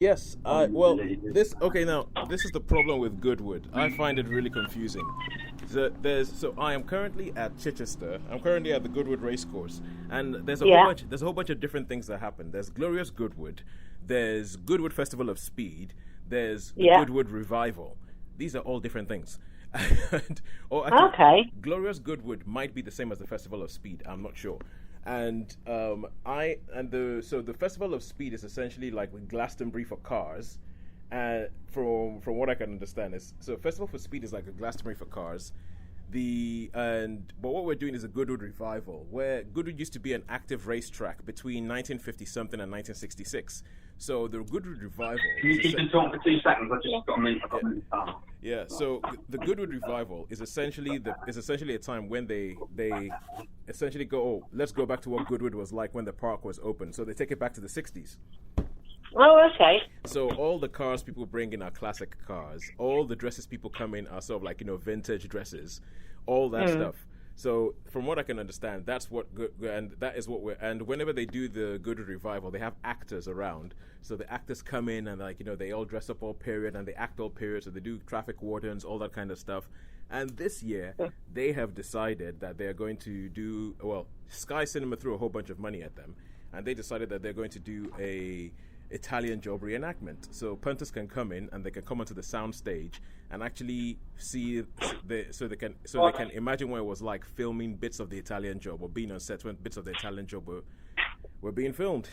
Yes. Well, this okay. Now, this is the problem with Goodwood. I find it really confusing. So I am currently at Chichester. I'm currently at the Goodwood Race Course, and there's a whole bunch of different things that happen. There's Glorious Goodwood. There's Goodwood Festival of Speed. There's the Goodwood Revival. These are all different things. Okay. Glorious Goodwood might be the same as the Festival of Speed. I'm not sure. And the Festival of Speed is essentially like Glastonbury for cars, and from what I can understand is Festival for Speed is like a Glastonbury for cars. But what we're doing is a Goodwood Revival, where Goodwood used to be an active racetrack between 1950 something and 1966. So the Goodwood Revival. Can you keep them talking for 2 seconds? I've just got a minute. Yeah. So the Goodwood Revival is essentially a time when they essentially go, oh, let's go back to what Goodwood was like when the park was open. So they take it back to the 60s. Oh, okay. So all the cars people bring in are classic cars. All the dresses people come in are sort of like, vintage dresses, all that stuff. So from what I can understand, that's what and whenever they do the Goodwood Revival, they have actors around. So the actors come in and they all dress up all period and they act all period. So they do traffic wardens, all that kind of stuff. And this year, they have decided that they're going to do, Sky Cinema threw a whole bunch of money at them. And they decided that they're going to do a Italian job reenactment. So punters can come in and they can come onto the sound stage and actually see they can imagine what it was like filming bits of the Italian job or being on set when bits of the Italian job were being filmed.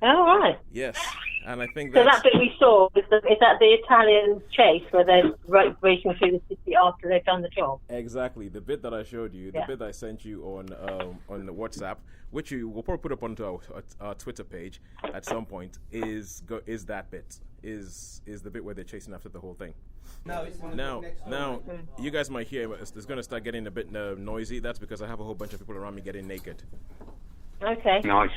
Oh, right. Yes, and I think that bit we saw is that the Italian chase where they're racing through the city after they've done the job. Exactly, the bit that I showed you, the bit that I sent you on the WhatsApp, which we'll probably put up onto our Twitter page at some point, is that bit is the bit where they're chasing after the whole thing. Now, you guys might hear it's going to start getting a bit noisy. That's because I have a whole bunch of people around me getting naked. Okay. Nice.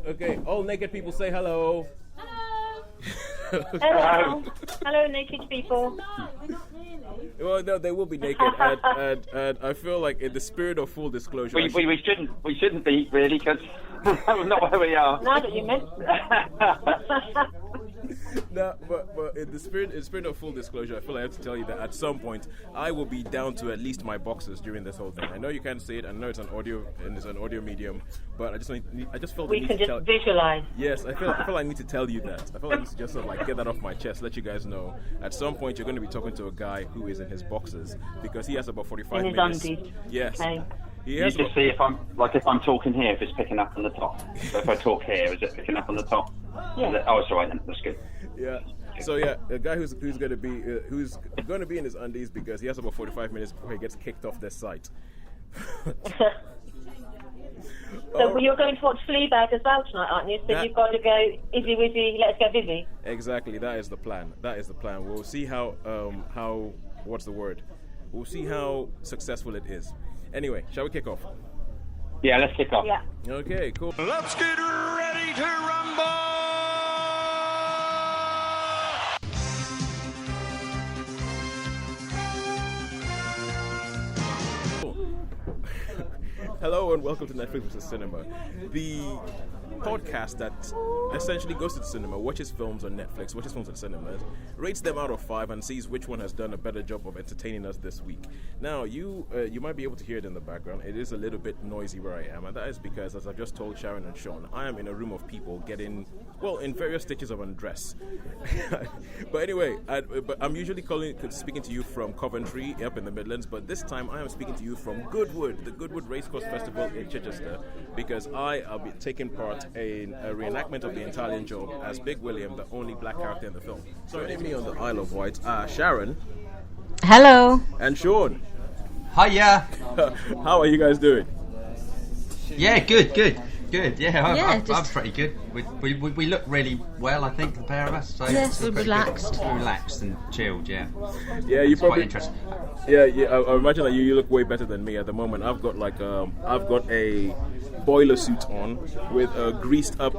Okay, all naked people say hello. Hello. Hello. Hello, naked people. No, we're not really. Well, no, they will be naked, and I feel like in the spirit of full disclosure, we shouldn't be really, because that's not where we are. Now that you meant. No, but in the spirit of full disclosure, I feel I have to tell you that at some point I will be down to at least my boxes during this whole thing. I know you can't see it. I know it's an audio medium, but I just felt we can just visualize. Yes, I feel I need to tell you that. I feel I need to just sort of like get that off my chest, let you guys know. At some point, you're going to be talking to a guy who is in his boxes because he has about 45 minutes. In his undies. Yes. Okay. You just see if I'm talking here, if it's picking up on the top. So if I talk here, is it picking up on the top? Yeah. It's all right then. That's good. Yeah. So a guy who's going to be in his undies because he has about 45 minutes before he gets kicked off this site. So you're going to watch Fleabag as well tonight, aren't you? So you've got to go Izzy Wizzy, let's go busy. Exactly. That is the plan. We'll see how what's the word? We'll see how successful it is. Anyway, shall we kick off? Yeah, let's kick off. Yeah. Okay, cool. Let's get ready to rumble! Hello and welcome to Netflix vs. Cinema, the podcast that essentially goes to the cinema, watches films on Netflix, watches films on cinemas, rates them out of 5, and sees which one has done a better job of entertaining us this week. Now, you might be able to hear it in the background. It is a little bit noisy where I am, and that is because, as I've just told Sharon and Sean, I am in a room of people getting, in various stages of undress. But anyway, I'm usually speaking to you from Coventry, up in the Midlands, but this time I am speaking to you from Goodwood, the Goodwood Race Course Festival in Chichester, because I'll be taking part in a reenactment of the Italian job as Big William, the only black character in the film. Joining me on the Isle of Wight are Sharon. Hello. And Sean. Hiya. How are you guys doing? Yeah, good. Yeah, I'm pretty good. We look really well, I think, the pair of us. So yes, we're relaxed. Relaxed and chilled, yeah. Yeah, you probably. Quite interesting. Yeah. I imagine that you look way better than me at the moment. I've got a boiler suit on with a greased up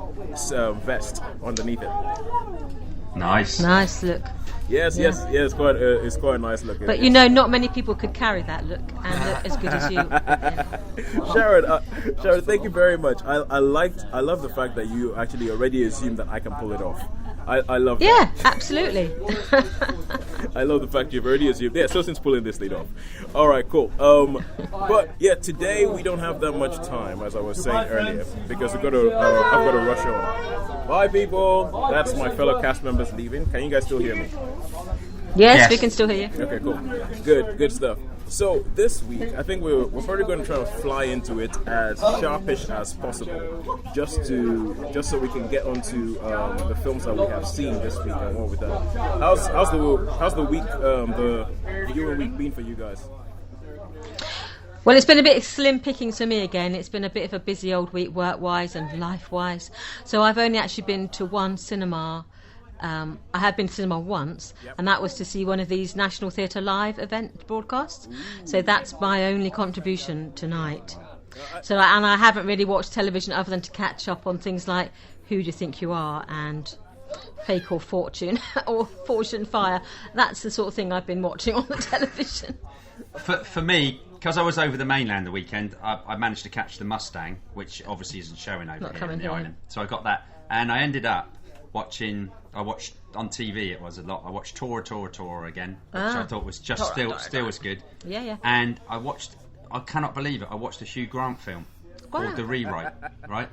vest underneath it. Nice Look. Yes, it's quite a nice look. But not many people could carry that look and look as good as you. Yeah. Sharon, thank you very much. I love the fact that you actually already assumed that I can pull it off. I love that. Yeah, absolutely. I love the fact you've already assumed. Yeah, Tosin's pulling this lead off. All right, cool. But yeah, today we don't have that much time, as I was saying earlier, because I've got to rush on. Bye, people. That's my fellow cast members leaving. Can you guys still hear me? Yes, we can still hear you. Okay, cool. Good stuff. So this week, I think we're probably going to try to fly into it as sharpish as possible, just so we can get onto the films that we have seen this week and what we've done. How's the week, the viewing week been for you guys? Well, it's been a bit slim pickings for me again. It's been a bit of a busy old week, work-wise and life-wise. So I've only actually been to one cinema. I had been to cinema once, and that was to see one of these National Theatre Live event broadcasts. So that's my only contribution tonight. And I haven't really watched television other than to catch up on things like Who Do You Think You Are and Fake or Fortune or Fortune Fire. That's the sort of thing I've been watching on the television. For me, because I was over the mainland the weekend, I managed to catch the Mustang, which obviously isn't showing over here in the island. So I got that, and I ended up I watched on TV. It was a lot. I watched Tora again, which I thought was just still as good. Yeah. And I cannot believe it. I watched a Hugh Grant film called The Rewrite. Right.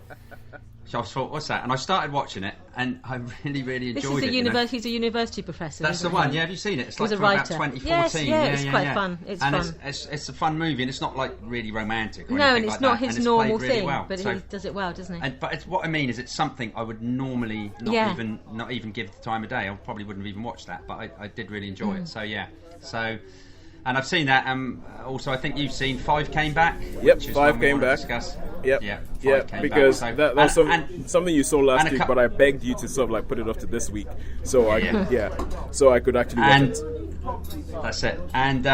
So I thought, what's that? And I started watching it, and I really, really enjoyed it. He's a university professor. That's the one. Yeah, have you seen it? It's like from about 2014. Yes, it's quite fun. It's fun. It's a fun movie, and it's not like really romantic. Or no, anything and it's like not that. his and normal really thing, well. but he does it well, doesn't he? But what I mean is, it's something I would normally not even give the time of day. I probably wouldn't have even watched that, but I did really enjoy it. So yeah, and I've seen that. Also, I think you've seen 5 Came Back. Yep, 5 Came Back. Yep. Yeah, because that was something you saw last week, but I begged you to sort of like put it off to this week, so I could actually watch it. That's it. And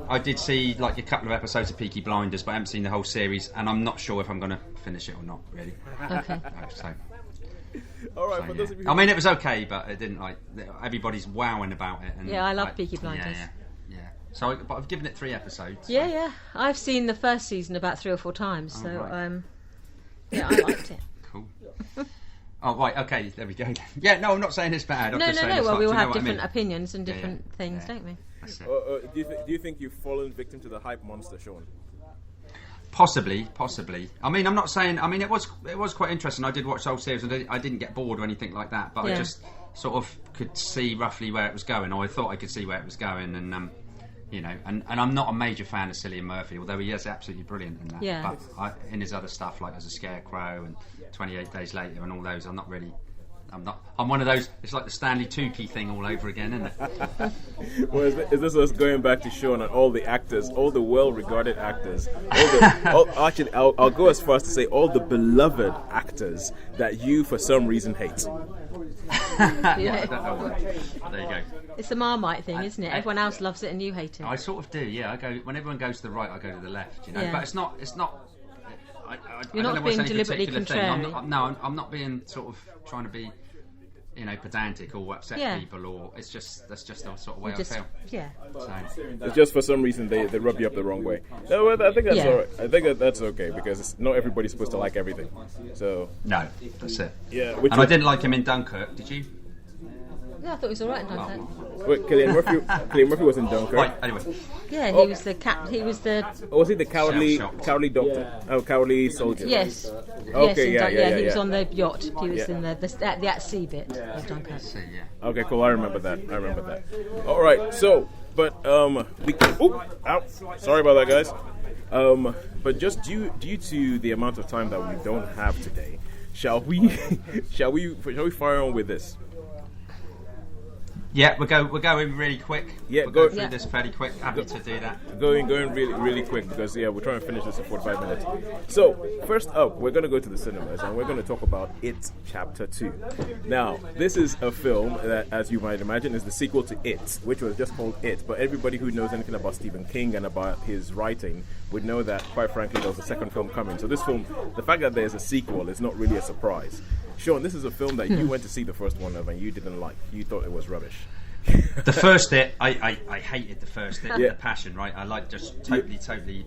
I did see like a couple of episodes of Peaky Blinders, but I haven't seen the whole series, and I'm not sure if I'm going to finish it or not. Really. Okay. All right. For those of you I mean, it was okay, but it didn't like everybody's wowing about it. And, I love Peaky Blinders. Yeah. So, but I've given it 3 episodes. So. Yeah. I've seen the first season about 3 or 4 times, I liked it. Cool. Oh right, okay, there we go. Yeah, no, I'm not saying it's bad. No. Well, we all have different opinions and different things, don't we? Do you think you've fallen victim to the hype monster, Sean? Possibly. I mean, I'm not saying. I mean, it was quite interesting. I did watch the whole series, and I didn't get bored or anything like that. But I just sort of could see roughly where it was going, or I thought I could see where it was going, and and I'm not a major fan of Cillian Murphy, although he is absolutely brilliant in that. Yeah. But in his other stuff, like as a Scarecrow and 28 Days Later and all those, I'm one of those. It's like the Stanley Tucci thing all over again, isn't it? Well, is this us going back to Sean and all the actors, all the well-regarded actors? Actually, I'll go as far as to say all the beloved actors that you, for some reason, hate. There you go. It's the Marmite thing, isn't it? Everyone else loves it and you hate it. I sort of do. Yeah, I go when everyone goes to the right, I go to the left. But it's not. You're not being deliberately contrary. I'm not being sort of trying to be, pedantic or upset people, or that's just the sort of way I feel. Yeah. So. It's just for some reason they rub you up the wrong way. No, I think that's all right. I think that's okay because not everybody's supposed to like everything. So no, that's it. Yeah. I didn't like him in Dunkirk. Did you? Yeah, I thought he was all right in Dunkirk. Wait, Cillian Murphy was in Dunkirk. Right, anyway. Yeah, he was the He was the. Oh, was he the cowardly doctor? Yeah. Oh, cowardly soldier. Yes. Okay, He was on the yacht. He was in the at sea bit of Dunkirk. Okay, cool. I remember that. All right. So, but we can. Sorry about that, guys. But just due to the amount of time that we don't have today, shall we fire on with this? Yeah, we're going really quick. Yeah, we'll go through this fairly quick. Happy to do that. Going really quick because we're trying to finish this in 45 minutes. So first up, we're going to go to the cinemas and we're going to talk about It Chapter 2. Now, this is a film that, as you might imagine, is the sequel to It, which was just called It. But everybody who knows anything about Stephen King and about his writing would know that, quite frankly, there was a second film coming. So this film, the fact that there's a sequel is not really a surprise. Sean, this is a film that you went to see the first one of and you didn't like. You thought it was rubbish. The first It, I hated the first It with a passion, right? I totally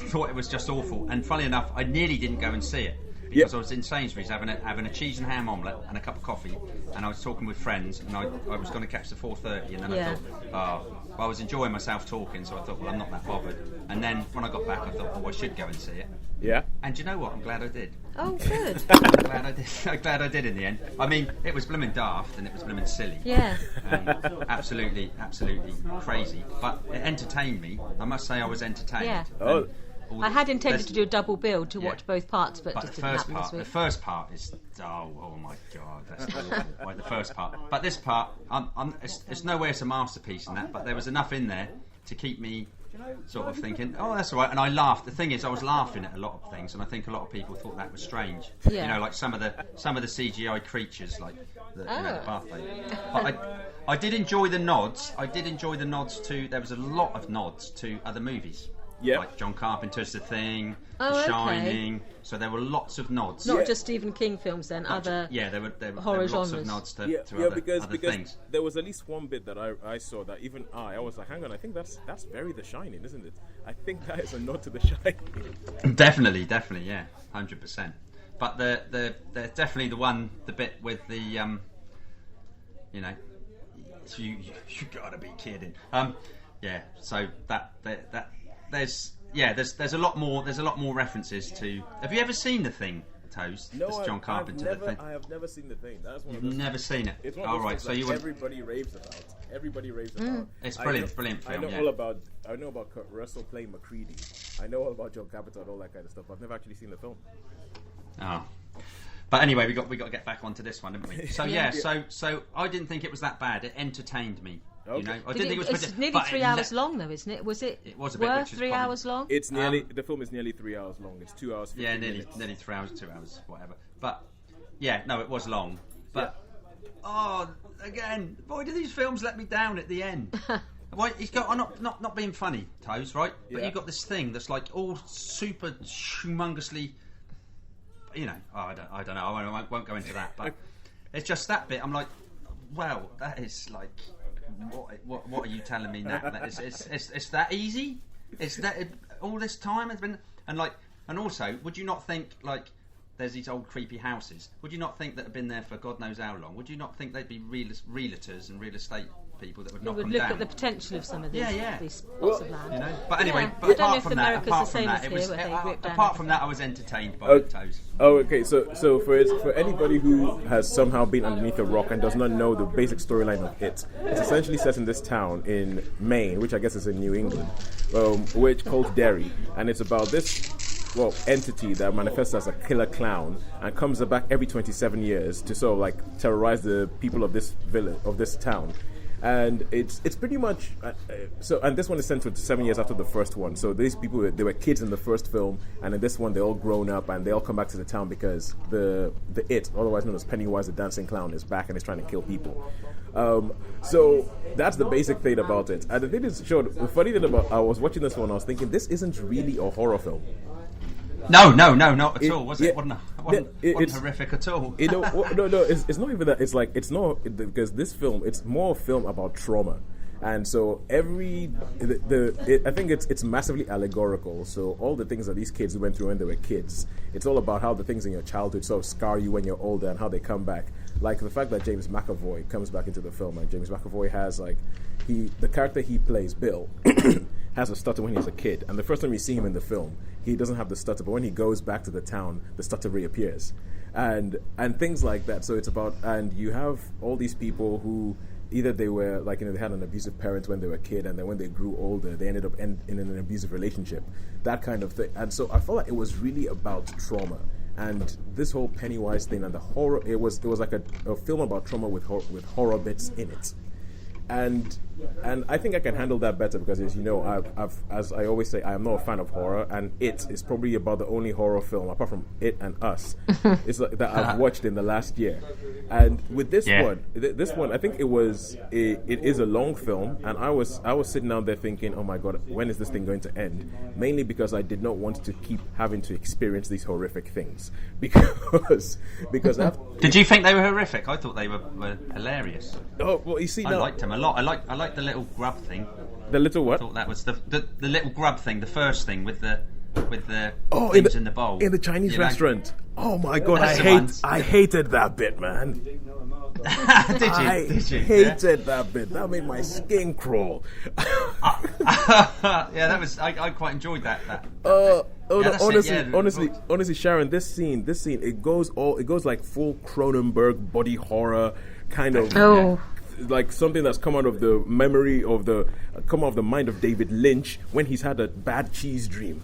thought it was just awful. And funnily enough, I nearly didn't go and see it because I was in Sainsbury's having a cheese and ham omelette and a cup of coffee, and I was talking with friends, and I was going to catch the 4:30, and then I thought, I was enjoying myself talking, so I thought, well, I'm not that bothered. And then when I got back, I thought, I should go and see it. Yeah. And do you know what? I'm glad I did. Oh, good. I'm glad I did in the end. I mean, it was blooming daft and it was blooming silly. Yeah. Absolutely crazy. But it entertained me. I must say I was entertained. Yeah. Oh. I had intended to do a double bill to watch both parts, but the just didn't happen this week. The first part is oh my god, that's awful. Like the first part. But this part, it's nowhere it's a masterpiece in that. But there was enough in there to keep me sort of thinking, oh, that's all right. And I laughed. The thing is, I was laughing at a lot of things, and I think a lot of people thought that was strange. Yeah. You know, like some of the CGI creatures, like the bath lady. But I did enjoy the nods. There was a lot of nods to other movies. Yeah. Like John Carpenter's The Thing, The Shining. So there were lots of nods. Not just Stephen King films, then other there were horror lots genres. of nods to other things. There was at least one bit that I saw that even I was like, hang on, I think that's very The Shining, isn't it? I think that is a nod to The Shining. Definitely, yeah, 100%. But the definitely the bit with the you you gotta be kidding. So that there's a lot more references to. Have you ever seen The Thing, Toes? No, it's John Carpenter. I have never seen The Thing. That's one. You've never seen it. It's one all right. So you would. Everybody raves about. It's brilliant film. I know about Kurt Russell playing MacReady. I know all about John Carpenter and all that kind of stuff. I've never actually seen the film. Oh. But anyway, we got to get back onto this one, didn't we? So so I didn't think it was that bad. It entertained me. Okay. You know, I didn't think it was. It's nearly 3 hours long, though, isn't it? Was it? It was a bit, worth 3 hours long? It's nearly. The film is nearly 3 hours long. It's 2 hours. 15 nearly 3 hours, 2 hours, whatever. But it was long. But again, boy, do these films let me down at the end. Why he's got not being funny, Toes, right? But you've got this thing that's like all super humongously. You know, I don't know. I won't go into that. But it's just that bit. I'm like, well, that is like. What are you telling me now? It's that easy? It's that all this time has been and also, would you not think like there's these old creepy houses? Would you not think that have been there for God knows how long? Would you not think they'd be realtors and real estate people that would knock them down? Look at the potential of some of these spots of land. You know? But anyway, apart from that, I was entertained by Toes. Oh, okay. So for anybody who has somehow been underneath a rock and does not know the basic storyline of it's essentially set in this town in Maine, which I guess is in New England, which called Derry, and it's about this entity that manifests as a killer clown and comes back every 27 years to sort of like terrorize the people of this village, of this town. And it's pretty much and this one is centered 7 years after the first one. So these people, they were kids in the first film, and in this one they're all grown up and they all come back to the town because the otherwise known as Pennywise the dancing clown, is back and is trying to kill people. So that's the basic thing about it. And the thing is, the funny thing about, I was watching this one, I was thinking, this isn't really a horror film. No, not at all. Was it? Wasn't horrific at all. No. It's not even that. It's like it's not, because this film, it's more a film about trauma, and so I think it's massively allegorical. So all the things that these kids went through when they were kids, it's all about how the things in your childhood sort of scar you when you're older and how they come back. Like the fact that James McAvoy comes back into the film, and James McAvoy has the character he plays, Bill, has a stutter when he's a kid, and the first time you see him in the film, he doesn't have the stutter, but when he goes back to the town, the stutter reappears, and things like that. So it's about, and you have all these people who either they were they had an abusive parent when they were a kid, and then when they grew older, they ended up in an abusive relationship, that kind of thing. And so I felt like it was really about trauma. And this whole Pennywise thing and the horror, it was like a film about trauma with horror bits in it. And I think I can handle that better because, as you know, as I always say, I am not a fan of horror, and It is probably about the only horror film, apart from It and Us, that I've watched in the last year. And with this one, I think it is a long film, and I was sitting down there thinking, oh my God, when is this thing going to end? Mainly because I did not want to keep having to experience these horrific things, because Did you think they were horrific? I thought they were hilarious. Oh well, you see, I liked them a lot. I liked the little grub thing. The little what? I thought that was the little grub thing, the first thing with the with the in things in the bowl in the Chinese you know? restaurant. Oh my god, That's I hated that bit, man. Did you? I hated that bit. That made my skin crawl. Yeah, that was. I quite enjoyed that. Honestly, Sharon, this scene, it goes like full Cronenberg body horror kind of. Oh. Like something that's come out of the mind of David Lynch when he's had a bad cheese dream.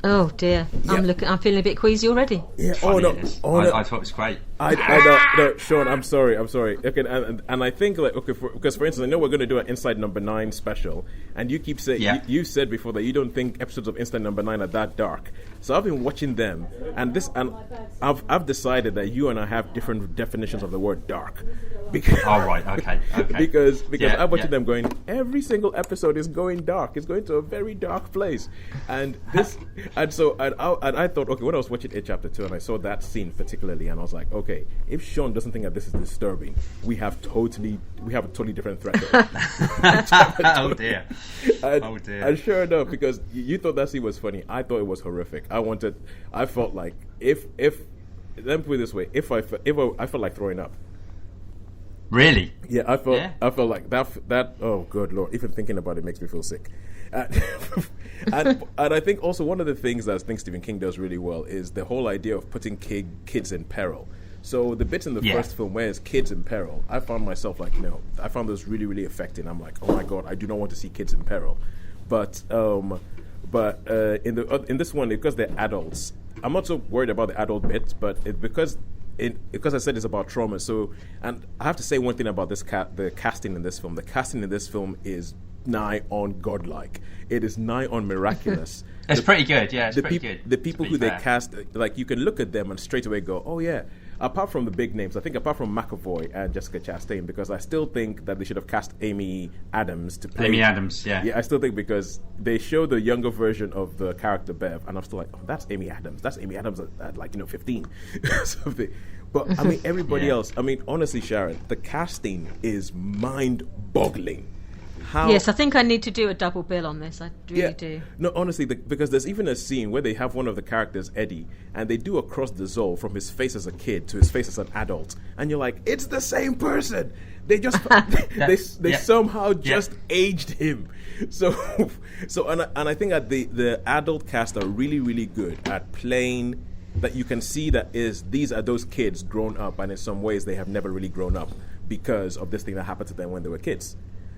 Oh dear, Yeah. I'm feeling a bit queasy already. Yeah. I thought it was great. No, Sean, I'm sorry. Okay, and I think because for instance, I know we're going to do an Inside Number 9 special, and you keep saying you said before that you don't think episodes of Inside Number 9 are that dark. So I've been watching them, and I've decided that you and I have different definitions of the word dark. Because, right, okay. because I'm watching them going, every single episode is going dark. It's going to a very dark place, and I thought, okay, when I was watching It Chapter 2 and I saw that scene particularly, and I was like, okay, if Sean doesn't think that this is disturbing, we have a totally different threat. Oh dear. And sure enough, because you thought that scene was funny, I thought it was horrific. I felt like if let me put it this way, if I felt like throwing up. Really? Yeah, I felt like that. Oh, good Lord! Even thinking about it makes me feel sick. And I think also one of the things that I think Stephen King does really well is the whole idea of putting kids in peril. So the bits in the first film where it's kids in peril, I found myself like, I found those really, really affecting. I'm like, oh my God, I do not want to see kids in peril. But in this one, because they're adults, I'm not so worried about the adult bits, but because I said it's about trauma. So, and I have to say one thing about the casting in this film. The casting in this film is nigh on godlike. It is nigh on miraculous. It's pretty good, yeah. It's pretty good. The people who they cast, like you can look at them and straight away go, oh yeah. Apart from the big names, I think apart from McAvoy and Jessica Chastain, because I still think that they should have cast Amy Adams to play. Amy Adams, yeah. Yeah, I still think because they show the younger version of the character Bev, and I'm still like, oh, that's Amy Adams. That's Amy Adams at 15. Something. But I mean, everybody else. I mean, honestly, Sharon, the casting is mind-boggling. Yes, I think I need to do a double bill on this. I really do. No, honestly, because there's even a scene where they have one of the characters, Eddie, and they do a cross dissolve from his face as a kid to his face as an adult, and you're like, it's the same person. They just they somehow just aged him. So and I think that the adult cast are really, really good at playing. That you can see that these are those kids grown up, and in some ways they have never really grown up because of this thing that happened to them when they were kids.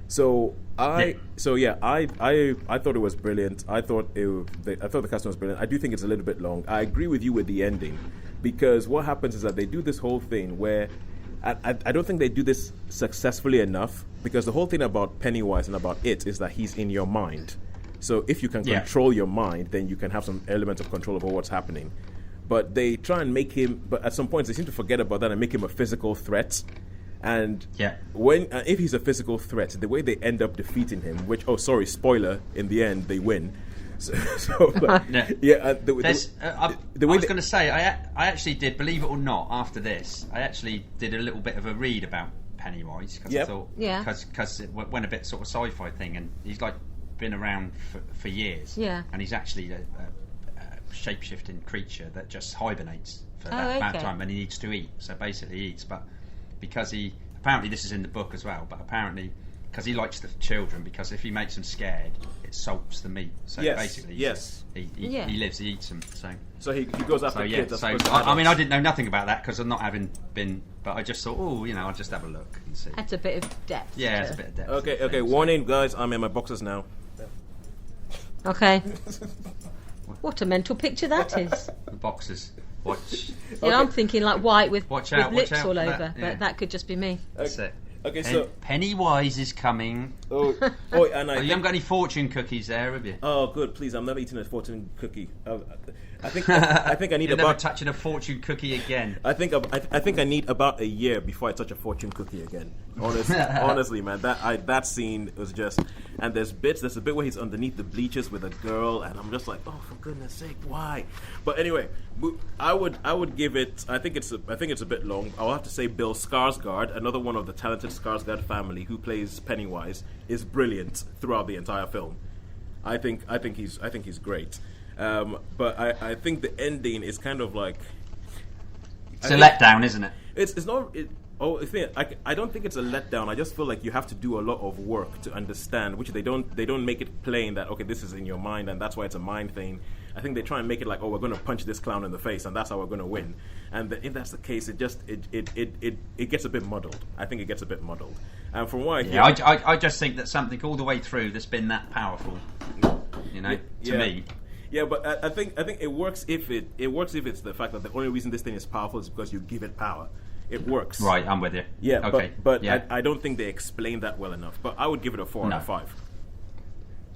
So I thought it was brilliant. I thought the casting was brilliant. I do think it's a little bit long. I agree with you with the ending, because what happens is that they do this whole thing where I don't think they do this successfully enough, because the whole thing about Pennywise and about it is that he's in your mind. So if you can control your mind, then you can have some element of control over what's happening. But they try and make him, but at some points they seem to forget about that and make him a physical threat. And if he's a physical threat, the way they end up defeating him, which, spoiler, in the end they win. I was going to say, I actually did, believe it or not, after this, I actually did a little bit of a read about Pennywise, because I thought, because it went a bit sort of sci-fi thing, and he's like been around for years, and he's actually a shape-shifting creature that just hibernates for that amount of time, and he needs to eat. So basically he eats, but because apparently this is in the book as well, but apparently because he likes the children, because if he makes them scared, it salts the meat. So basically he lives, he eats them. So he goes after kids. So I mean, I didn't know nothing about that because of not having been, but I just thought, I'll just have a look and see. That's a bit of depth. Yeah, it's a bit of depth. Okay, warning guys, I'm in my boxes now. Okay. What a mental picture that is. The boxes. Watch. Yeah, I'm thinking like white with lips all over, that, but that could just be me. That's it. Okay, so Pennywise is coming. And you haven't got any fortune cookies there, have you? Oh, good. Please, I'm never eating a fortune cookie. I think I need You're about never touching a fortune cookie again. I think I need about a year before I touch a fortune cookie again. Honestly, man, that scene was just. And there's a bit where he's underneath the bleachers with a girl, and I'm just like, oh, for goodness sake, why? But anyway, I would give it. I think it's a bit long. I'll have to say Bill Skarsgård, another one of the talented Skarsgård family who plays Pennywise, is brilliant throughout the entire film. I think he's great. But I think the ending is kind of like it's a letdown, isn't it? It's not. I don't think it's a letdown. I just feel like you have to do a lot of work to understand, which they don't make it plain that okay, this is in your mind and that's why it's a mind thing. I think they try and make it like, oh, we're going to punch this clown in the face and that's how we're going to win. And if that's the case, it gets a bit muddled. I think it gets a bit muddled. And from what I hear, I just think that something all the way through that's been that powerful, to me. Yeah, but I think it works if it's the fact that the only reason this thing is powerful is because you give it power. It works. Right, I'm with you. Yeah, okay. But I don't think they explain that well enough. But I would give it a 4 out of 5.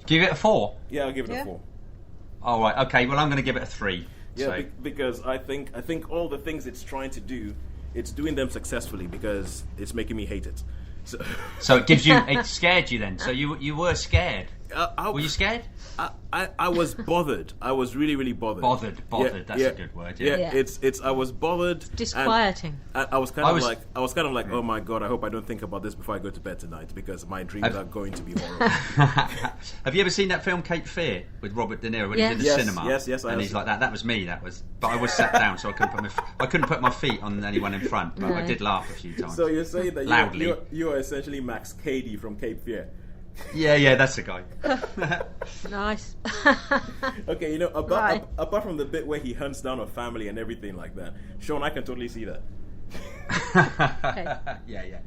Give it a 4? Yeah, I'll give it a 4. All right, okay. Well, I'm going to give it a 3. Yeah, because I think all the things it's trying to do, it's doing them successfully because it's making me hate it. So it scared you then. So you were scared. Were you scared? I was bothered. I was really, really bothered. Bothered. Yeah, that's a good word. Yeah. It's. I was bothered. Disquieting. I was kind of like, oh my god! I hope I don't think about this before I go to bed tonight because my dreams are going to be horrible. Have you ever seen that film Cape Fear with Robert De Niro when he's in the cinema? Yes. And he's like that. That was me. But I was sat down, so I couldn't put my feet on anyone in front. But I did laugh a few times. So you're saying that loudly. You are essentially Max Cady from Cape Fear. Yeah, that's the guy. Nice. Okay, apart from the bit where he hunts down a family and everything like that, Sean, I can totally see that. Yeah.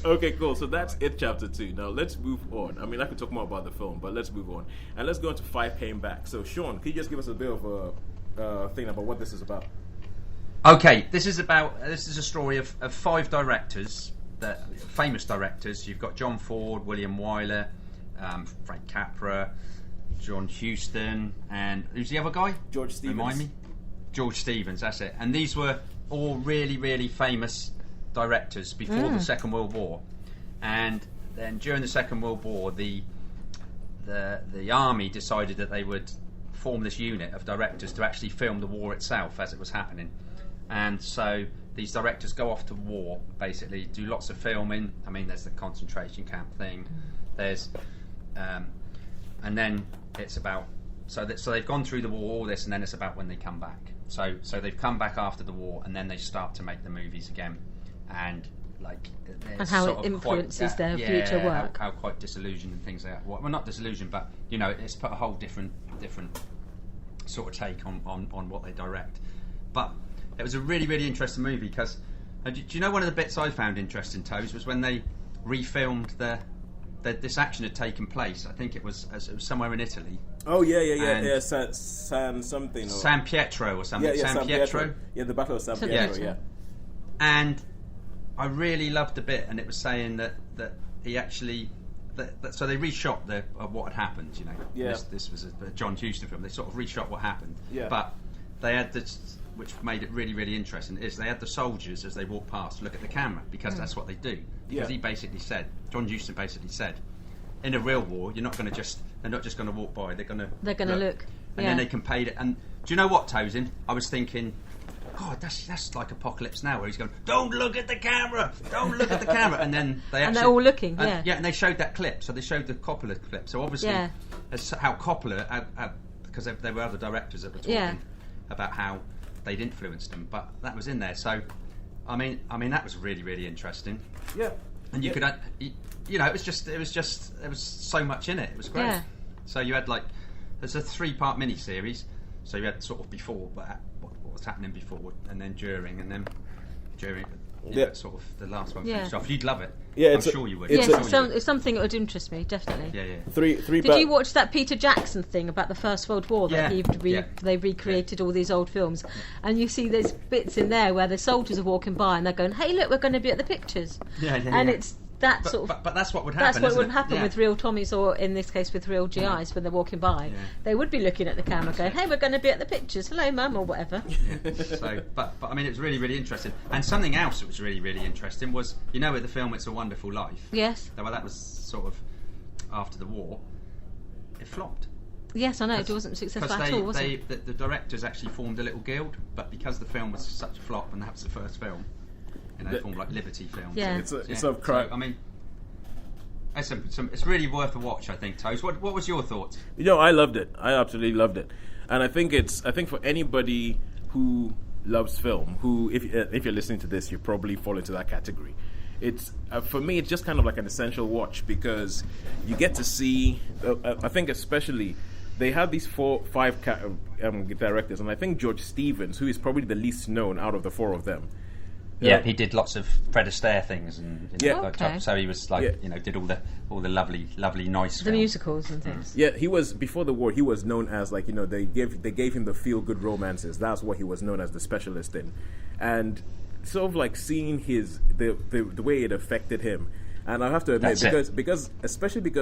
Okay, cool. So that's it, chapter 2. Now let's move on. I mean, I could talk more about the film, but let's move on and let's go into 5 Came Back. So, Sean, can you just give us a bit of a thing about what this is about? Okay, this is a story of 5 directors, famous directors. You've got John Ford, William Wyler, Frank Capra, John Huston, and who's the other guy? George Stevens. Remind me? George Stevens, that's it. And these were all really, really famous directors before the Second World War. And then during the Second World War, the army decided that they would form this unit of directors to actually film the war itself as it was happening. And so these directors go off to war, basically, do lots of filming. I mean, there's the concentration camp thing. There's, and then it's about so they've gone through the war, all this, and then it's about when they come back. So they've come back after the war, and then they start to make the movies again, and and how it influences their future work. How quite disillusioned and things like that. Well, not disillusioned, but it's put a whole different sort of take on what they direct. But it was a really, really interesting movie because do you know one of the bits I found interesting, Toes, was when they refilmed this action had taken place. I think it was somewhere in Italy. Oh yeah. San something. San Pietro or something. Yeah, San Pietro. Yeah, the Battle of San Pietro. Yeah. And I really loved the bit, and it was saying that he actually. So they reshot what had happened. Yeah. This was a John Huston film. They sort of reshot what happened. Yeah. But they had this, which made it really, really interesting, is they had the soldiers as they walked past look at the camera because that's what they do. Because John Huston basically said, in a real war, they're not just going to walk by. They're going to look, and then they can pay it. And do you know what, Tosin? I was thinking, God, that's like Apocalypse Now, where he's going, don't look at the camera, don't look at the camera, and then they're all looking, and they showed that clip. So they showed the Coppola clip. So obviously, how Coppola, because there were other directors that were talking about how they'd influenced them, but that was in there. So, I mean that was really, really interesting. Yeah. And you could, it was so much in it. It was great. Yeah. So you had there's a 3-part mini series. So you had sort of before, what was happening before, and then during, sort of the last one finished off. You'd love it. Yeah, I'm sure you would. It's something that would interest me, definitely. Yeah. Did you watch that Peter Jackson thing about the First World War that they recreated all these old films, and you see there's bits in there where the soldiers are walking by and they're going, "Hey, look, we're going to be at the pictures." It's that sort of. But that's what would happen. That's what would happen with real Tommies, or in this case with real GIs, when they're walking by. Yeah. They would be looking at the camera, going, "Hey, we're going to be at the pictures. Hello, Mum," or whatever. Yeah. So, but I mean, it was really, really interesting. And something else that was really, really interesting was, with the film "It's a Wonderful Life." Yes. Well, that was sort of after the war. It flopped. Yes, I know. It wasn't successful at all, was it? The directors actually formed a little guild, but because the film was such a flop, and that was the first film. Formed like Liberty Films. Yeah. It's a crap. So, I mean, it's really worth a watch, I think, Toes. What was your thoughts? I loved it. I absolutely loved it. And I think for anybody who loves film, who if you're listening to this, you probably fall into that category. It's for me, it's just kind of like an essential watch because you get to see. I think especially they have these 5 directors, and I think George Stevens, who is probably the least known out of the 4 of them. Yeah, he did lots of Fred Astaire things, and so he was like, did all the lovely, nice the films. musicals and things. Yeah, he was before the war. He was known as like they gave him the feel good romances. That's what he was known as the specialist in, and sort of like seeing the way it affected him. And I have to admit because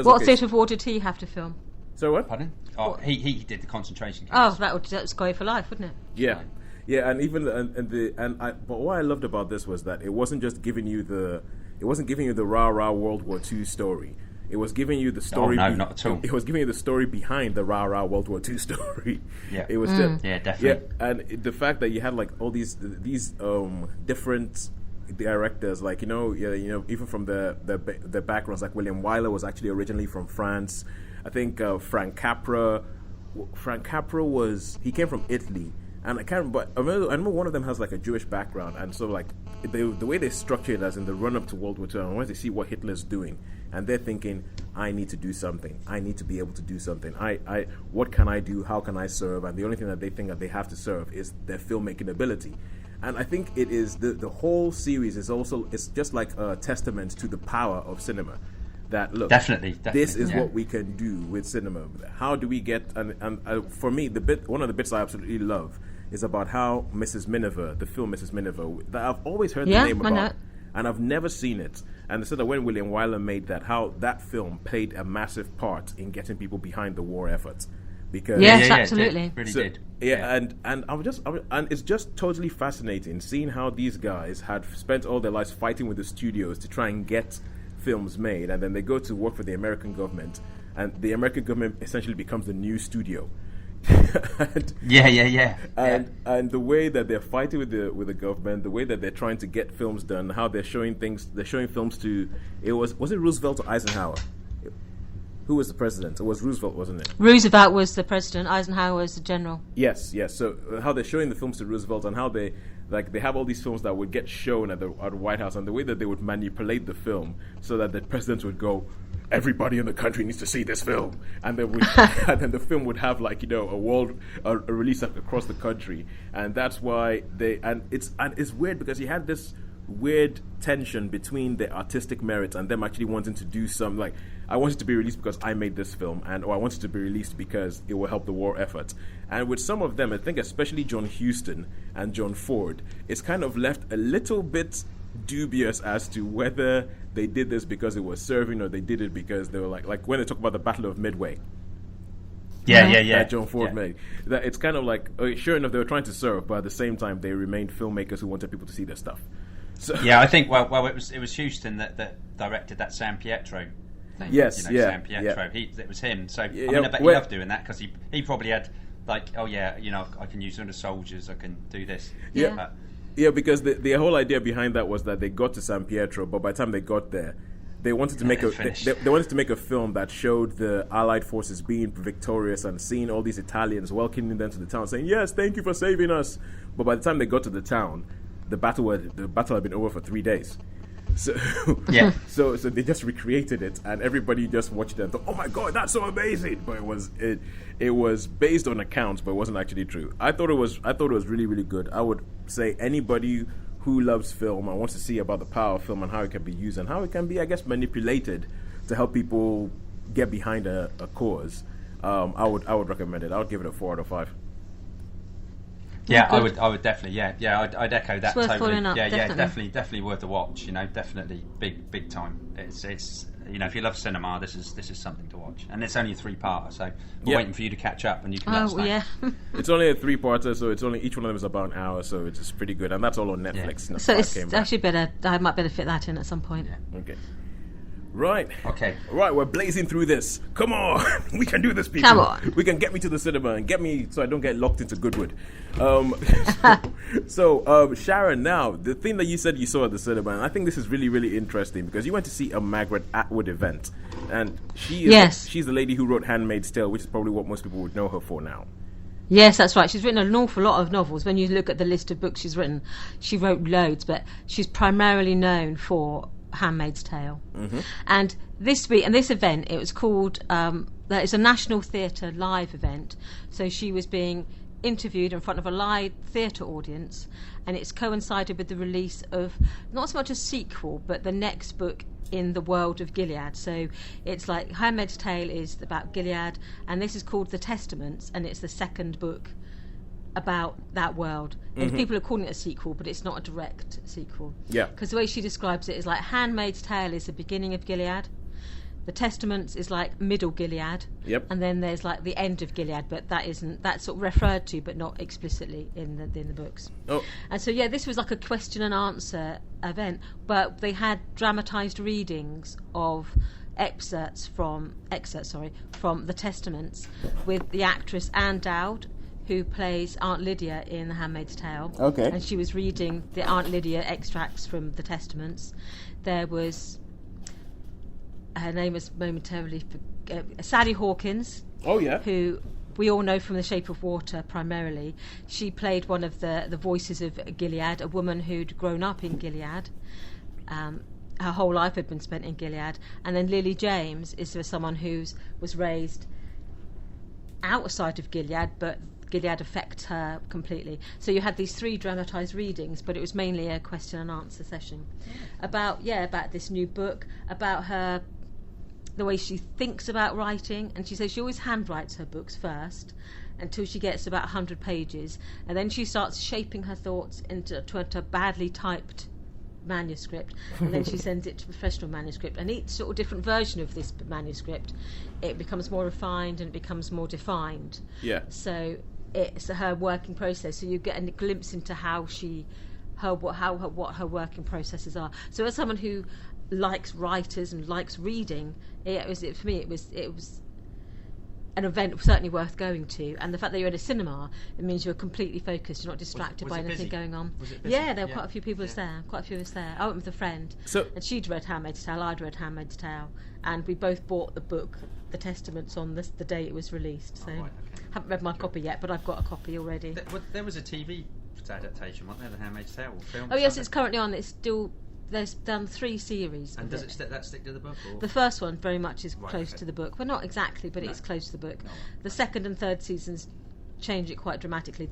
what sort of war did he have to film? So what? Pardon? Oh, he did the concentration camps. Oh, that's going for life, wouldn't it? Yeah. Yeah, and even but what I loved about this was that it wasn't just giving you the rah World War II story. It was giving you the story. Oh, no, not at all. It was giving you the story behind the rah World War II story. Yeah, it was definitely. Yeah, and the fact that you had like all these different directors, like even from the backgrounds, like William Wyler was actually originally from France. I think Frank Capra he came from Italy. And I can't. But I remember one of them has like a Jewish background, and so like the way they structure it as in the run up to World War II, and once they see what Hitler's doing, and they're thinking, I need to do something. I need to be able to do something. What can I do? How can I serve? And the only thing that they think that they have to serve is their filmmaking ability. And I think it is the whole series is also it's just like a testament to the power of cinema. That look, definitely this is what we can do with cinema. How do we get and for me one of the bits I absolutely love is about how Mrs. Miniver, the film Mrs. Miniver, that I've always heard the name about and I've never seen it. And so that when William Wyler made that, how that film played a massive part in getting people behind the war effort. Because absolutely, it really did. Yeah, and and it's just totally fascinating seeing how these guys had spent all their lives fighting with the studios to try and get films made, and then they go to work for the American government, and the American government essentially becomes the new studio. And the way that they're fighting with the government, the way that they're trying to get films done, how they're showing films to was it Roosevelt or Eisenhower? Who was the president? It was Roosevelt, wasn't it? Roosevelt was the president. Eisenhower was the general. Yes. So how they're showing the films to Roosevelt, and how they have all these films that would get shown at the White House, and the way that they would manipulate the film so that the president would go, everybody in the country needs to see this film, and then and then the film would have a release across the country, and that's why it's weird because you had this weird tension between the artistic merits and them actually wanting to do some I want it to be released because I made this film, or I want it to be released because it will help the war effort. And with some of them, I think especially John Huston and John Ford, it's kind of left a little bit dubious as to whether they did this because it was serving or they did it because they were like when they talk about the Battle of Midway. That John Ford made. That it's kind of like, sure enough, they were trying to serve, but at the same time, they remained filmmakers who wanted people to see their stuff. So I think it was Huston that directed that San Pietro thing. Yes, San Pietro. It was him. So I bet he loved doing that because he probably had I can use them as soldiers. I can do this. Because the whole idea behind that was that they got to San Pietro, but by the time they got there, they wanted to make they wanted to make a film that showed the Allied forces being victorious and seeing all these Italians welcoming them to the town, saying, "Yes, thank you for saving us." But by the time they got to the town, the battle had been over for 3 days. So so they just recreated it, and everybody just watched it and thought, "Oh my God, that's so amazing!" But it was based on accounts, but it wasn't actually true. I thought it was really, really good. I would say anybody who loves film and wants to see about the power of film and how it can be used and how it can be, I guess, manipulated to help people get behind a cause, I would recommend it. I would give it a 4 out of 5. Yeah, I would definitely. I'd echo that. It's worth totally. following up, Definitely worth a watch. Definitely big time. It's if you love cinema, this is something to watch, and it's only a 3-parter. So we're waiting for you to catch up, and you can let us know. It's only a 3-parter, so it's only each one of them is about an hour, so it's pretty good, and that's all on Netflix. Yeah. So it's actually better. I might better fit that in at some point. Yeah. Okay. Right. Okay. Right, we're blazing through this. Come on. We can do this, people. Come on. We can get me to the cinema and get me so I don't get locked into Goodwood. So, Sharon, now, the thing that you said you saw at the cinema, and I think this is really, really interesting because you went to see a Margaret Atwood event. And she's the lady who wrote Handmaid's Tale, which is probably what most people would know her for now. Yes, that's right. She's written an awful lot of novels. When you look at the list of books she's written, she wrote loads, but she's primarily known for Handmaid's Tale. Mm-hmm. And this week, and this event, it was called, it's a National Theatre live event. So she was being interviewed in front of a live theatre audience, and it's coincided with the release of not so much a sequel, but the next book in the world of Gilead. So it's like Handmaid's Tale is about Gilead, and this is called The Testaments, and it's the second book about that world. And people are calling it a sequel, but it's not a direct sequel. Yeah. Because the way she describes it is like Handmaid's Tale is the beginning of Gilead. The Testaments is like middle Gilead. Yep. And then there's like the end of Gilead, but that's sort of referred to, but not explicitly in the books. Oh. And so this was like a question and answer event, but they had dramatised readings of excerpts from The Testaments with the actress Anne Dowd, who plays Aunt Lydia in The Handmaid's Tale. Okay. And she was reading the Aunt Lydia extracts from The Testaments. There was, her name was momentarily, Sally Hawkins. Oh, yeah. Who we all know from The Shape of Water primarily. She played one of the voices of Gilead, a woman who'd grown up in Gilead. Her whole life had been spent in Gilead. And then Lily James is someone who was raised outside of Gilead, but Gilead affects her completely. So you had these 3 dramatised readings, but it was mainly a question and answer session about this new book, about her, the way she thinks about writing. And she says she always handwrites her books first until she gets about 100 pages, and then she starts shaping her thoughts into a badly typed manuscript, and then she sends it to professional manuscript, and each sort of different version of this manuscript, it becomes more refined and it becomes more defined. Yeah. So it's her working process. So you get a glimpse into what her working processes are. So as someone who likes writers and likes reading, for me it was an event certainly worth going to. And the fact that you're in a cinema, it means you're completely focused. You're not distracted by anything going on. Was it busy? Yeah, there were quite a few people there. Quite a few of us there. I went with a friend, and she'd read Handmaid's Tale. I'd read Handmaid's Tale, and we both bought the book, The Testaments, on the day it was released. So haven't read my copy yet, but I've got a copy already. There was a TV adaptation, wasn't there? The Handmaid's Tale film. Oh yes, it's currently on. It's still. There's done 3 series. And does that stick to the book? Or? The first one very much is close to the book. Well, not exactly, but it's close to the book. No. The second and third seasons change it quite dramatically.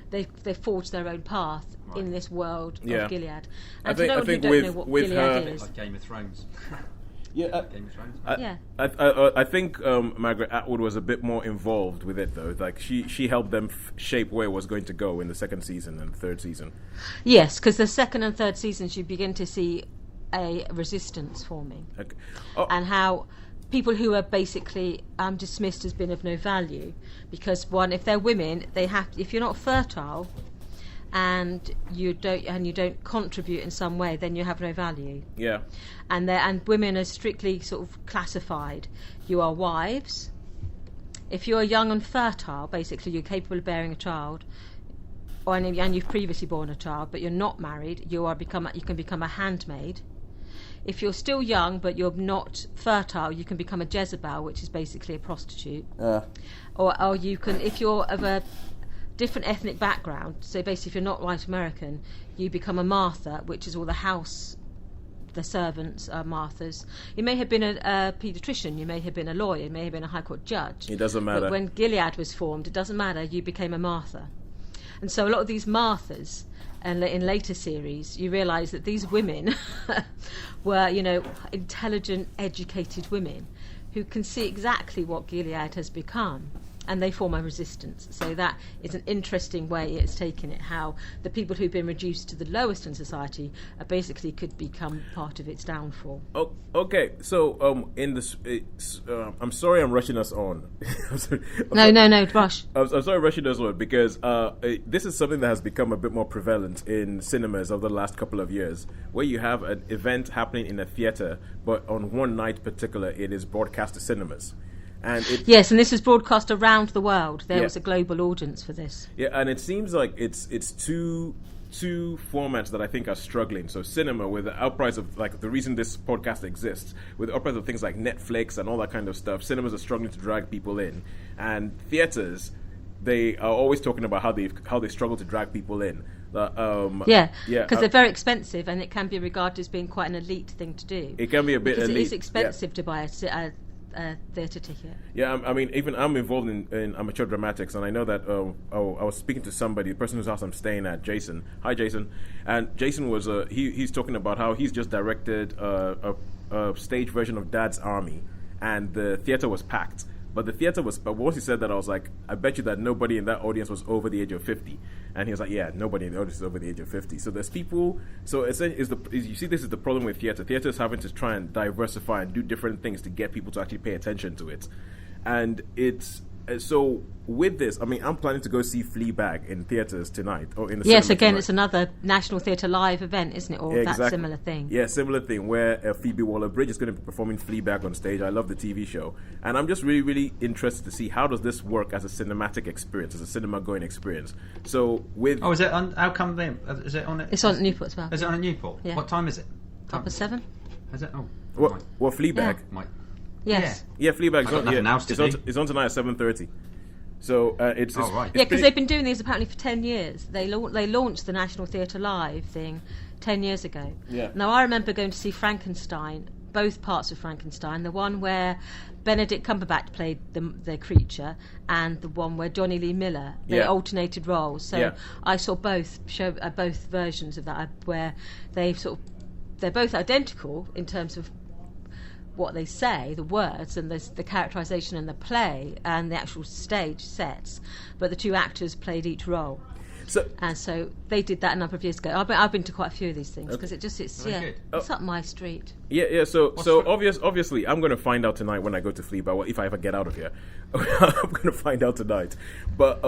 They forge their own path in this world of Gilead. And I think with her, is, like Game of Thrones. I think Margaret Atwood was a bit more involved with it, though. Like she helped them shape where it was going to go in the second season and third season. Yes, because the second and third seasons you begin to see a resistance forming, and how people who are basically dismissed as being of no value, because if they're women, if you're not fertile and you don't contribute in some way, then you have no value. Yeah. And women are strictly sort of classified. You are wives. If you are young and fertile, basically you're capable of bearing a child, and you've previously borne a child, but you're not married, you can become a handmaid. If you're still young but you're not fertile, you can become a Jezebel, which is basically a prostitute. Or you can, if you're of a different ethnic background, so basically if you're not white American, you become a Martha, which is all the servants are Marthas. You may have been a paediatrician, you may have been a lawyer, you may have been a High Court judge. It doesn't matter. But when Gilead was formed, it doesn't matter, you became a Martha. And so a lot of these Marthas, and in later series, you realise that these women were, intelligent, educated women who can see exactly what Gilead has become, and they form a resistance. So that is an interesting way it's taken it, how the people who've been reduced to the lowest in society basically could become part of its downfall. Oh, okay, so in this, I'm sorry I'm rushing us on. No, rush. I'm sorry rushing us on, because this is something that has become a bit more prevalent in cinemas over the last couple of years, where you have an event happening in a theatre, but on one night particular, it is broadcast to cinemas. Yes, and this is broadcast around the world. There was a global audience for this. Yeah, and it seems like it's two formats that I think are struggling. So cinema, with the outprice of, like, the reason this podcast exists, with the outprice of things like Netflix and all that kind of stuff, cinemas are struggling to drag people in. And theatres, they are always talking about how they struggle to drag people in. Because they're very expensive, and it can be regarded as being quite an elite thing to do. It can be a bit because elite. It is expensive to buy a theatre ticket. Yeah, I mean, even I'm involved in amateur dramatics, and I know that I was speaking to somebody, the person whose house I'm staying at, Jason. Hi, Jason. And Jason was he's talking about how he's just directed a stage version of Dad's Army, and the theatre was packed. But once he said that, I was like, I bet you that nobody in that audience was over the age of 50. And he was like, yeah, nobody in the audience is over the age of 50. So there's people. So essentially, you see, this is the problem with theatre. Theatre is having to try and diversify and do different things to get people to actually pay attention to it. And it's so with this, I mean, I'm planning to go see Fleabag in theatres tonight, or in the yes, again, tonight. It's another National Theatre Live event, isn't it? Or that similar thing. Yeah, similar thing where Phoebe Waller-Bridge is going to be performing Fleabag on stage. I love the TV show, and I'm just really, really interested to see how does this work as a cinematic experience, as a cinema-going experience. So with is it on? How come they? Is it on? It's on at Newport as well. Is it on at Newport? Yeah. What time is it? 7:30. Is it? Oh, what Fleabag? Yeah. Yes. Yeah, Fleabag's on. Nothing else to do. It's on tonight at 7:30. So it's right. Yeah, because they've been doing these apparently for 10 years. They launched the National Theatre Live thing 10 years ago. Yeah. Now I remember going to see Frankenstein, both parts of Frankenstein, the one where Benedict Cumberbatch played the creature, and the one where Johnny Lee Miller. They alternated roles. So I saw both versions of that, where they're both identical in terms of what they say, the words, and the characterisation in the play and the actual stage sets, but the two actors played each role. So they did that a number of years ago. I've been to quite a few of these things because it's up my street. Yeah. So obviously, I'm going to find out tonight when I go to Fleabag. Well, if I ever get out of here, I'm going to find out tonight. But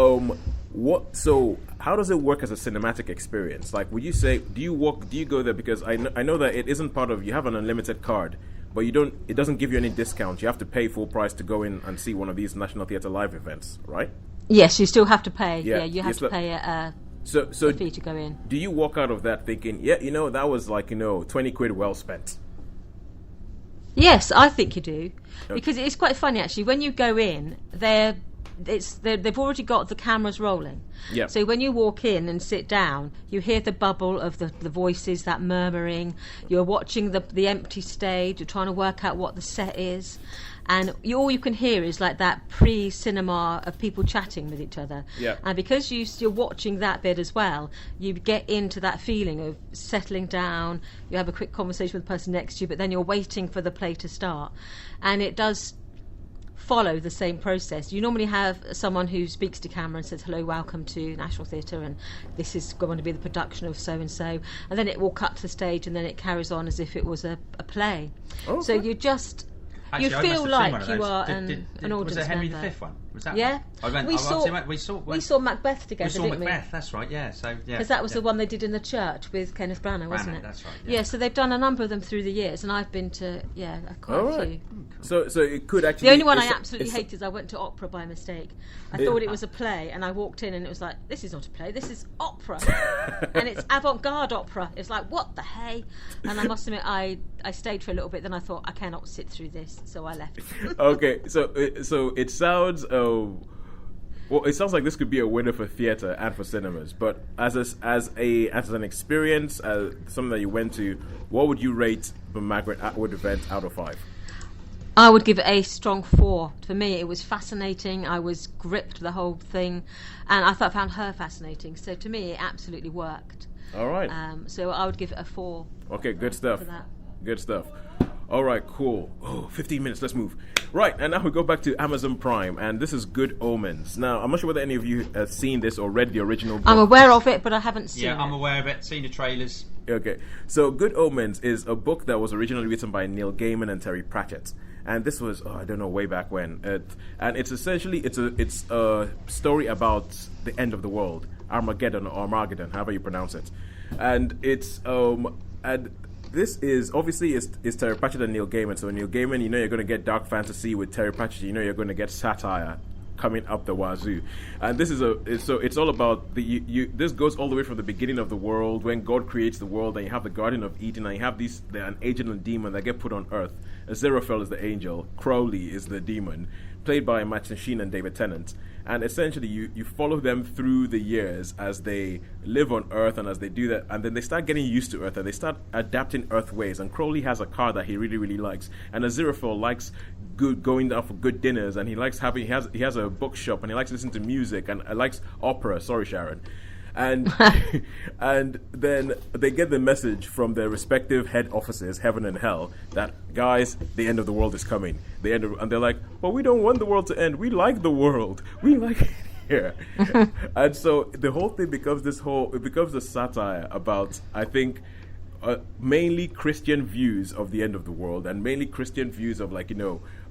So how does it work as a cinematic experience? Like, would you say, do you go there because I know that it isn't part of, you have an unlimited card, but it doesn't give you any discount. You have to pay full price to go in and see one of these National Theatre Live events, right? Yes, you still have to pay. Yeah, you have to pay a fee to go in. Do you walk out of that thinking, that was 20 quid well spent? Yes, I think you do. Okay. Because it's quite funny actually. When you go in, they've already got the cameras rolling. Yeah. So when you walk in and sit down, you hear the bubble of the voices, that murmuring. You're watching the empty stage. You're trying to work out what the set is. And all you can hear is like that pre-cinema of people chatting with each other. Yeah. And because you're watching that bit as well, you get into that feeling of settling down. You have a quick conversation with the person next to you, but then you're waiting for the play to start. And it does follow the same process. You normally have someone who speaks to camera and says, hello, welcome to National Theatre, and this is going to be the production of so-and-so. And then it will cut to the stage, and then it carries on as if it was a play. Okay. So you just... Actually, you feel like you are an audience was it Henry member. V one? Was that yeah. One? We saw Macbeth together, didn't we? Macbeth, that's right, yeah. Because that was the one they did in the church with Kenneth Branagh, wasn't it? That's right. Yeah, so they've done a number of them through the years, and I've been to, quite a few. So it could actually... The only one I absolutely hate is I went to opera by mistake. I thought it was a play, and I walked in and it was like, this is not a play, this is opera. And it's avant-garde opera. It's like, what the hey? And I must admit, I stayed for a little bit, then I thought, I cannot sit through this, so I left. Okay, so it sounds... well, it sounds like this could be a winner for theatre and for cinemas. But as an experience, something that you went to, what would you rate the Margaret Atwood event out of 5? I would give it a strong 4. For me, it was fascinating. I was gripped the whole thing, and I found her fascinating. So to me, it absolutely worked. All right. So I would give it a 4. Okay, good stuff. For that. Good stuff. All right, cool. 15 minutes, let's move. Right, and now we go back to Amazon Prime, and this is Good Omens. Now, I'm not sure whether any of you have seen this or read the original book. I'm aware of it, but I haven't seen it. Yeah, I'm aware of it, seen the trailers. Okay, so Good Omens is a book that was originally written by Neil Gaiman and Terry Pratchett. And this was, I don't know, way back when. And it's essentially, it's a story about the end of the world. Armageddon or Armageddon, however you pronounce it. And it's, and this is obviously is Terry Pratchett and Neil Gaiman. So Neil Gaiman, you're going to get dark fantasy. With Terry Pratchett, you're going to get satire coming up the wazoo. And this is it's all about this goes all the way from the beginning of the world, when God creates the world, and you have the Garden of Eden, and you have an angel and demon that get put on earth. Aziraphale is the angel, Crowley is the demon. played by Martin Sheen and David Tennant. And essentially, you follow them through the years as they live on Earth and as they do that. And then they start getting used to Earth and they start adapting Earth ways. And Crowley has a car that he really, really likes. And Aziraphale likes going down for good dinners. And he likes he has a bookshop and he likes listening to music and likes opera. Sorry, Sharon. And and then they get the message from their respective head offices, heaven and hell, that guys, the end of the world is coming. And they're like, but we don't want the world to end. We like the world. We like it here. And so the whole thing becomes a satire about, I think, mainly Christian views of the end of the world and mainly Christian views of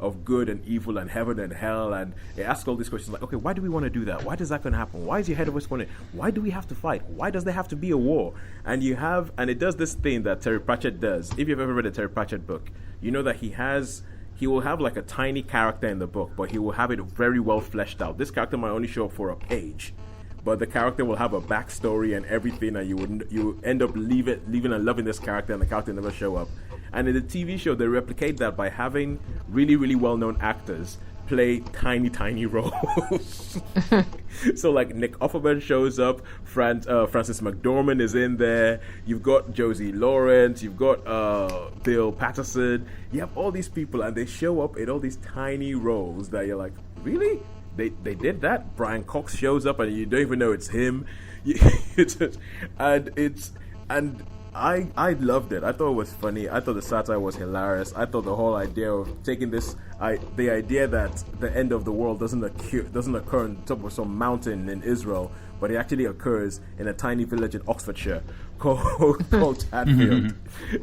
of good and evil and heaven and hell, and they ask all these questions like, okay, why do we want to do that? Why does that going to happen? Why is your head of us going to? Why do we have to fight? Why does there have to be a war? And it does this thing that Terry Pratchett does. If you've ever read a Terry Pratchett book, you know that he will have like a tiny character in the book, but he will have it very well fleshed out. This character might only show up for a page, but the character will have a backstory and everything, and you end up leaving and loving this character, and the character never show up. And in the TV show, they replicate that by having really, really well-known actors play tiny, tiny roles. So like Nick Offerman shows up, Frances McDormand is in there, you've got Josie Lawrence, you've got Bill Patterson, you have all these people, and they show up in all these tiny roles that you're like, really? They did that? Brian Cox shows up and you don't even know it's him. I loved it. I thought it was funny. I thought the satire was hilarious. I thought the whole idea of taking the idea that the end of the world doesn't occur on top of some mountain in Israel, but it actually occurs in a tiny village in Oxfordshire called Chatfield.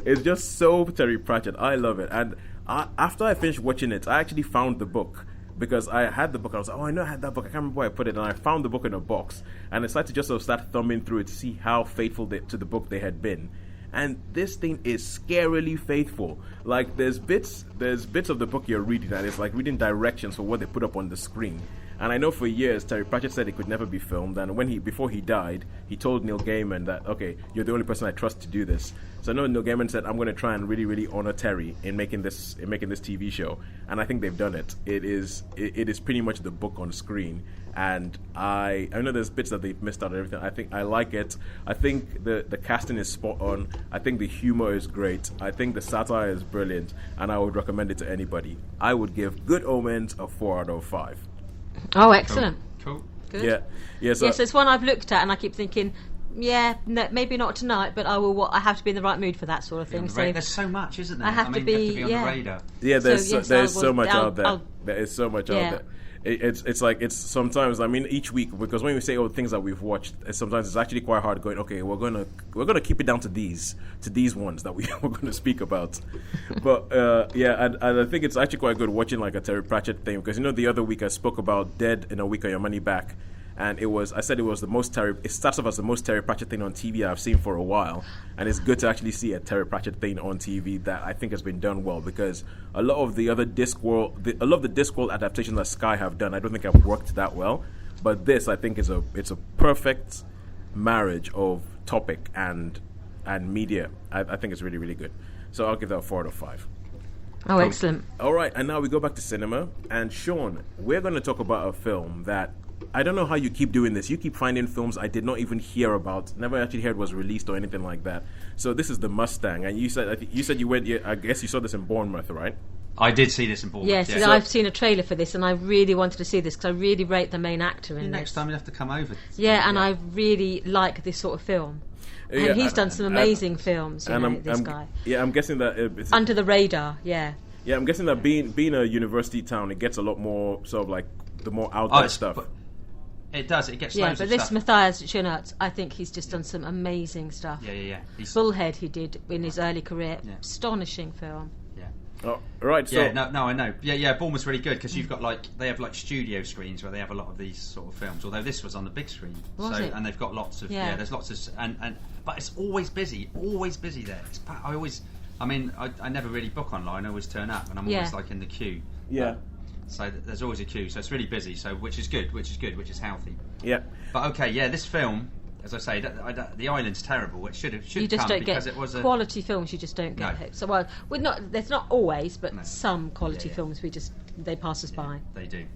It's just so Terry Pratchett. I love it. And after I finished watching it, I actually found the book. Because I had the book, I was like, I know I had that book, I can't remember where I put it, and I found the book in a box, and I decided to just start thumbing through it to see how faithful to the book they had been. And this thing is scarily faithful. Like, there's bits of the book you're reading, and it's like reading directions for what they put up on the screen. And I know for years, Terry Pratchett said it could never be filmed, and before he died, he told Neil Gaiman that, okay, you're the only person I trust to do this. So I know Neil Gaiman said, I'm going to try and really, really honor Terry in making this TV show, and I think they've done it. It is pretty much the book on screen, and I know there's bits that they've missed out and everything. I think I like it. I think the casting is spot on. I think the humor is great. I think the satire is brilliant, and I would recommend it to anybody. I would give Good Omens a 4 out of 5. Oh, excellent. Cool. Good. Yeah. So it's one I've looked at, and I keep thinking, no, maybe not tonight, but I will. I have to be in the right mood for that sort of thing. So there's so much, isn't there? You have to be on the radar. Yeah, there's so much out there. There is so much out there. It's sometimes, I mean, each week, because when we say all the things that we've watched, sometimes it's actually quite hard going, okay, we're gonna keep it down to these ones that we're going to speak about. But and I think it's actually quite good watching like a Terry Pratchett thing, because the other week I spoke about Dead in a Week or Your Money Back, and I said it starts off as the most Terry Pratchett thing on TV I've seen for a while, and it's good to actually see a Terry Pratchett thing on TV that I think has been done well, because a lot of the other Discworld adaptations that Sky have done, I don't think have worked that well, but this I think it's a perfect marriage of topic and media. I think it's really, really good. So I'll give that a 4 out of 5. Oh, excellent. All right, and now we go back to cinema, and Sean, we're going to talk about a film that I don't know how you keep doing this. You keep finding films I did not even hear about, never actually heard was released or anything like that. So this is The Mustang, and you said you went. I guess you saw this in Bournemouth, right? I did see this in Bournemouth. Yes, yeah. I've seen a trailer for this, and I really wanted to see this because I really rate the main actor in it. Next time you have to come over. Yeah, and I really like this sort of film. And he's done some amazing films, this guy. Yeah, I'm guessing that it's Under the Radar. Yeah. Yeah, I'm guessing that being a university town, it gets a lot more sort of like the more out there stuff. It does. It gets loads of stuff. Yeah, but this Matthias Schoenaerts, I think he's just done some amazing stuff. Yeah. Bullhead he did in his early career. Yeah. Astonishing film. Yeah. Oh, right. So no, I know. Yeah. Bournemouth's really good because you've got they have studio screens where they have a lot of these sort of films. Although this was on the big screen, and they've got lots of there's lots of but it's always busy. Always busy there. I never really book online. I always turn up and I'm always in the queue. Yeah. So there's always a queue, so it's really busy. So which is good, which is healthy. Yeah. But okay, this film, as I say, the island's terrible. It should you just come don't because get it was quality films. You just don't get hooked. So we're not. There's not always, but some quality films they pass us by. They do.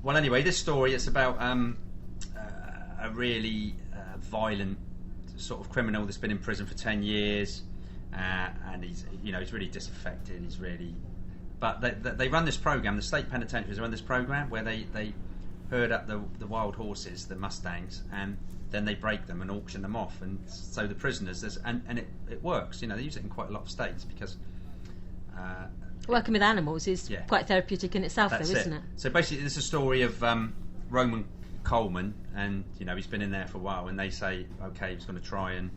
Well, anyway, this story is about a really violent sort of criminal that's been in prison for 10 years, and he's really disaffected. He's really, but they run this program. The state penitentiaries run this program where they herd up the wild horses, the Mustangs, and then they break them and auction them off. And so the prisoners, and it works. They use it in quite a lot of states because working with animals is quite therapeutic in itself, isn't it? So basically, this is a story of Roman Coleman, and he's been in there for a while, and they say, okay, he's going to try and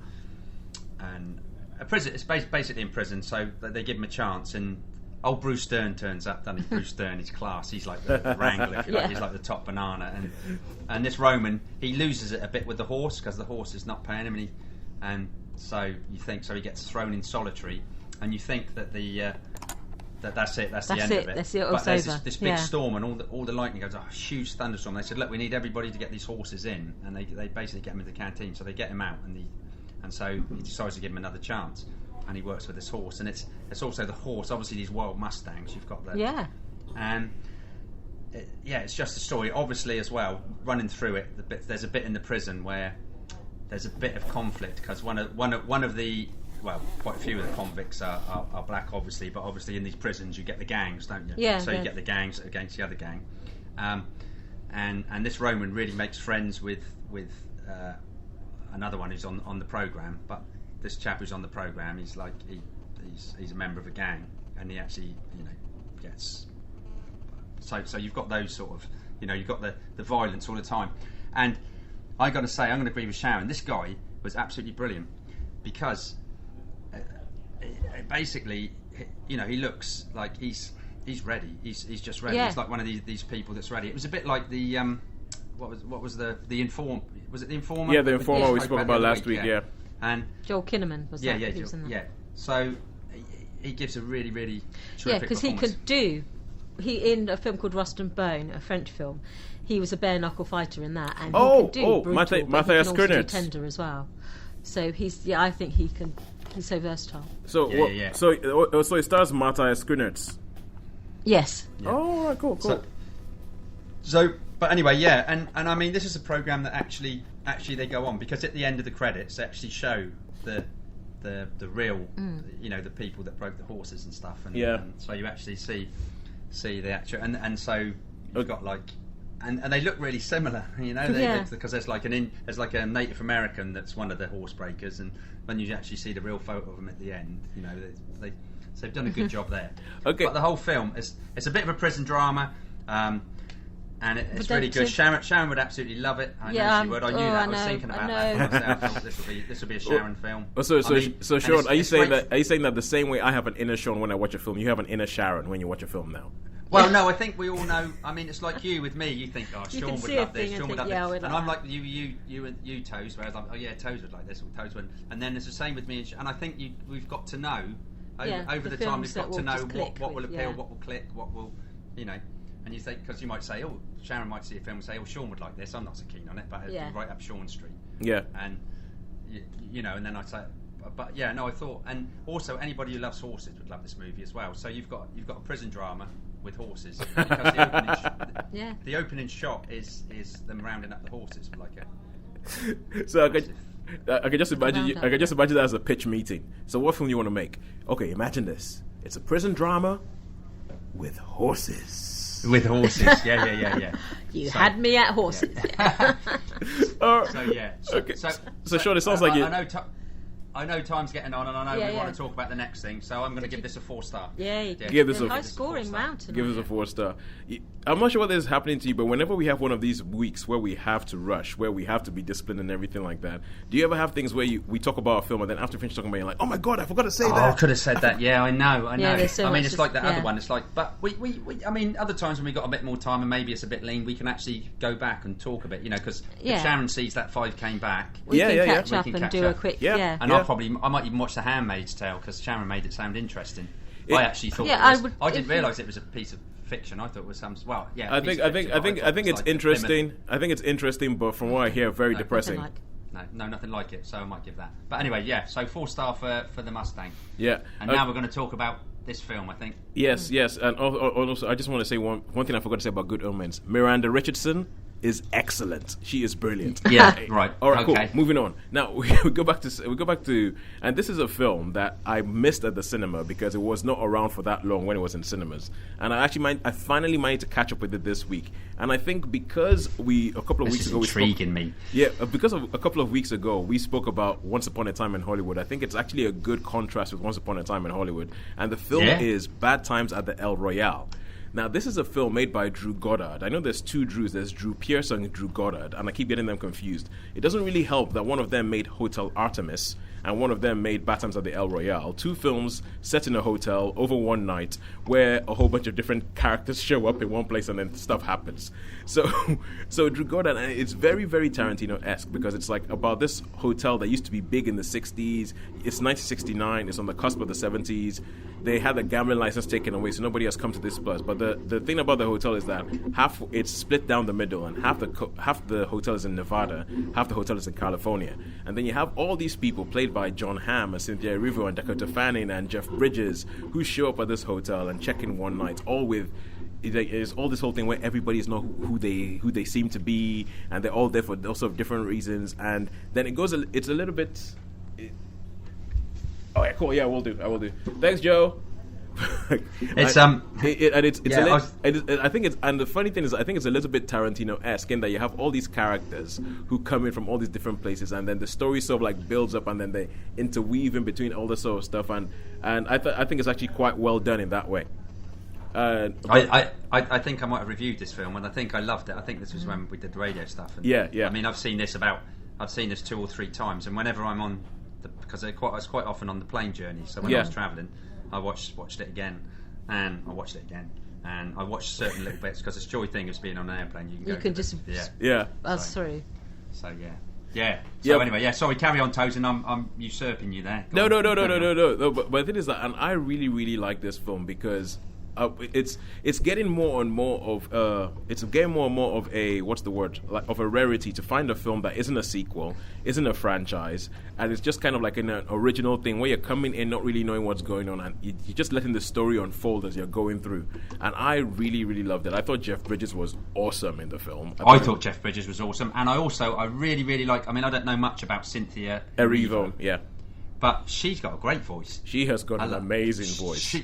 a prison. It's basically in prison, so they give him a chance. And old Bruce Dern turns up, doesn't he? Bruce Dern, his class. He's like the wrangler, if you like. He's like the top banana. And this Roman, he loses it a bit with the horse because the horse is not paying him, and so you think he gets thrown in solitary, and you think that that's it. That's the end of it. That's it. But there's this big storm, and all the lightning goes. A huge thunderstorm. They said, "Look, we need everybody to get these horses in," and they basically get him into the canteen. So they get him out, and so he decides to give him another chance, and he works with this horse, and it's also the horse. Obviously, these wild Mustangs. You've got that. Yeah. And it's just a story. Obviously, as well, running through it, there's a bit in the prison where there's a bit of conflict because one of the quite a few of the convicts are black, obviously, but obviously in these prisons you get the gangs, don't you? Yeah. So you get the gangs against the other gang, and this Roman really makes friends with another one who's on the program. But this chap who's on the program, he's a member of a gang, and he actually gets. So you've got those sort of you've got the violence all the time, and I got to say I'm going to agree with Sharon. This guy was absolutely brilliant because. Basically, he looks like he's ready. He's just ready. Yeah. He's like one of these people that's ready. It was a bit like the what was the Informer? Was it the Informer? Yeah, the Informer we spoke about last week. Yeah. And Joel Kinnaman was that? He was in that. Yeah. So he gives a really, really terrific because in a film called Rust and Bone, a French film, he was a bare knuckle fighter in that, and he can do brutal, but he can also do tender as well. So I think he can. He's so versatile. So it stars Matthias Schoenaerts. Yes. Yeah. Oh, right, cool. So, but anyway, and I mean, this is a program that actually they go on because at the end of the credits they actually show the real, the people that broke the horses and stuff, and so you actually see the actual, and so you've got like. And they look really similar, because there's like a Native American that's one of the horse breakers, and when you actually see the real photo of them at the end, they've done a good job there. Okay. But the whole film it's a bit of a prison drama, and it's really good. Sharon would absolutely love it. I know she would. I knew that. I was thinking about that. I thought this will be a Sharon film. So Sharon, are you saying that the same way I have an inner Sharon when I watch a film, you have an inner Sharon when you watch a film now? Well, no, I think we all know. I mean, it's like you with me. You think, Sean would love this. Sean would love this. And I'm like you, Toes. Whereas I'm, Toes would like this, or Toes would. And then it's the same with me. And I think we've got to know over the time. We've got to know what will appeal, what will click, what will, And you think because you might say, Sharon might see a film and say, Sean would like this. I'm not so keen on it, but it's right up Sean Street. Yeah. And and then I'd say. But I thought, and also anybody who loves horses would love this movie as well. So you've got a prison drama with horses because the opening shot is them rounding up the horses like a. So I could just imagine that as a pitch meeting. So what film do you want to make? Okay, imagine this: it's a prison drama with horses. With horses, yeah. You had me at horses. Yeah. So Sean, it sounds like you. I know time's getting on, and I know we want to talk about the next thing, so I'm going to give this a 4-star. Yeah, give this a high-scoring mountain. Give us a 4-star. I'm not sure what is happening to you, but whenever we have one of these weeks where we have to rush, where we have to be disciplined and everything like that, do you ever have things where we talk about a film and then after finish talking about it, you're like, oh my god, I forgot to say that. I could have said that. Yeah, I know. Yeah, so it's like that other one. It's like, but we I mean, other times when we got a bit more time and maybe it's a bit lean, we can actually go back and talk a bit, because if Sharon sees that 5 came back, we can catch up and do a quick and I might even watch The Handmaid's Tale because Sharon made it sound interesting. I actually thought I didn't realise it was a piece of fiction. I thought it was some. I think it's interesting. I think it's interesting, but from what I hear, very depressing. No, nothing like it. So I might give that. But anyway, yeah. So 4-star for the Mustang. Yeah. And now we're going to talk about this film, I think. Yes, and also I just want to say one thing I forgot to say about Good Omens. Miranda Richardson is excellent. She is brilliant. Yeah, right. All right, okay. Cool. Moving on. Now we go back to, and this is a film that I missed at the cinema because it was not around for that long when it was in cinemas. And I finally managed to catch up with it this week. And I think because a couple of weeks ago, because of a couple of weeks ago we spoke about Once Upon a Time in Hollywood. I think it's actually a good contrast with Once Upon a Time in Hollywood. And the film is Bad Times at the El Royale. Now, this is a film made by Drew Goddard. I know there's two Drews. There's Drew Pearce and Drew Goddard, and I keep getting them confused. It doesn't really help that one of them made Hotel Artemis, and one of them made Bad Times at the El Royale. Two films set in a hotel over one night where a whole bunch of different characters show up in one place and then stuff happens. So Drew Goddard, and it's very, very Tarantino-esque because it's like about this hotel that used to be big in the 60s. It's 1969. It's on the cusp of the 70s. They had the gambling license taken away, so nobody has come to this place. But the thing about the hotel is that half it's split down the middle, and half the hotel is in Nevada, half the hotel is in California. And then you have all these people played by John Hamm and Cynthia Erivo and Dakota Fanning and Jeff Bridges who show up at this hotel and check in one night, all with. There's all this whole thing where everybody's know who they seem to be, and they're all there for all sorts of different reasons. And then it's a little bit. Oh yeah, cool. Yeah, I will do. Thanks, Joe. It's I think it's, and the funny thing is, I think it's a little bit Tarantino-esque in that you have all these characters who come in from all these different places, and then the story sort of like builds up, and then they interweave in between all this sort of stuff, and I think it's actually quite well done in that way. I think I might have reviewed this film, and I think I loved it. I think this was when we did the radio stuff. And yeah. I mean, I've seen this 2 or 3 times, and whenever I'm on, because I was quite often on the plane journey. So when I was travelling, I watched it again, and I watched it again, and I watched certain little bits because it's the joy thing of being on an airplane. You can just sorry. So yeah. So anyway, sorry. Carry on, Tosin. I'm usurping you there. No. But the thing is that, and I really, really like this film because. It's getting more and more of a what's the word, like of a rarity to find a film that isn't a sequel, isn't a franchise, and it's just kind of like an original thing where you're coming in not really knowing what's going on, and you're just letting the story unfold as you're going through. And I really, really loved it. I thought Jeff Bridges was awesome in the film. I thought Jeff Bridges was awesome, and I really, really like. I mean, I don't know much about Cynthia Erivo, but she's got a great voice. She has got an amazing voice.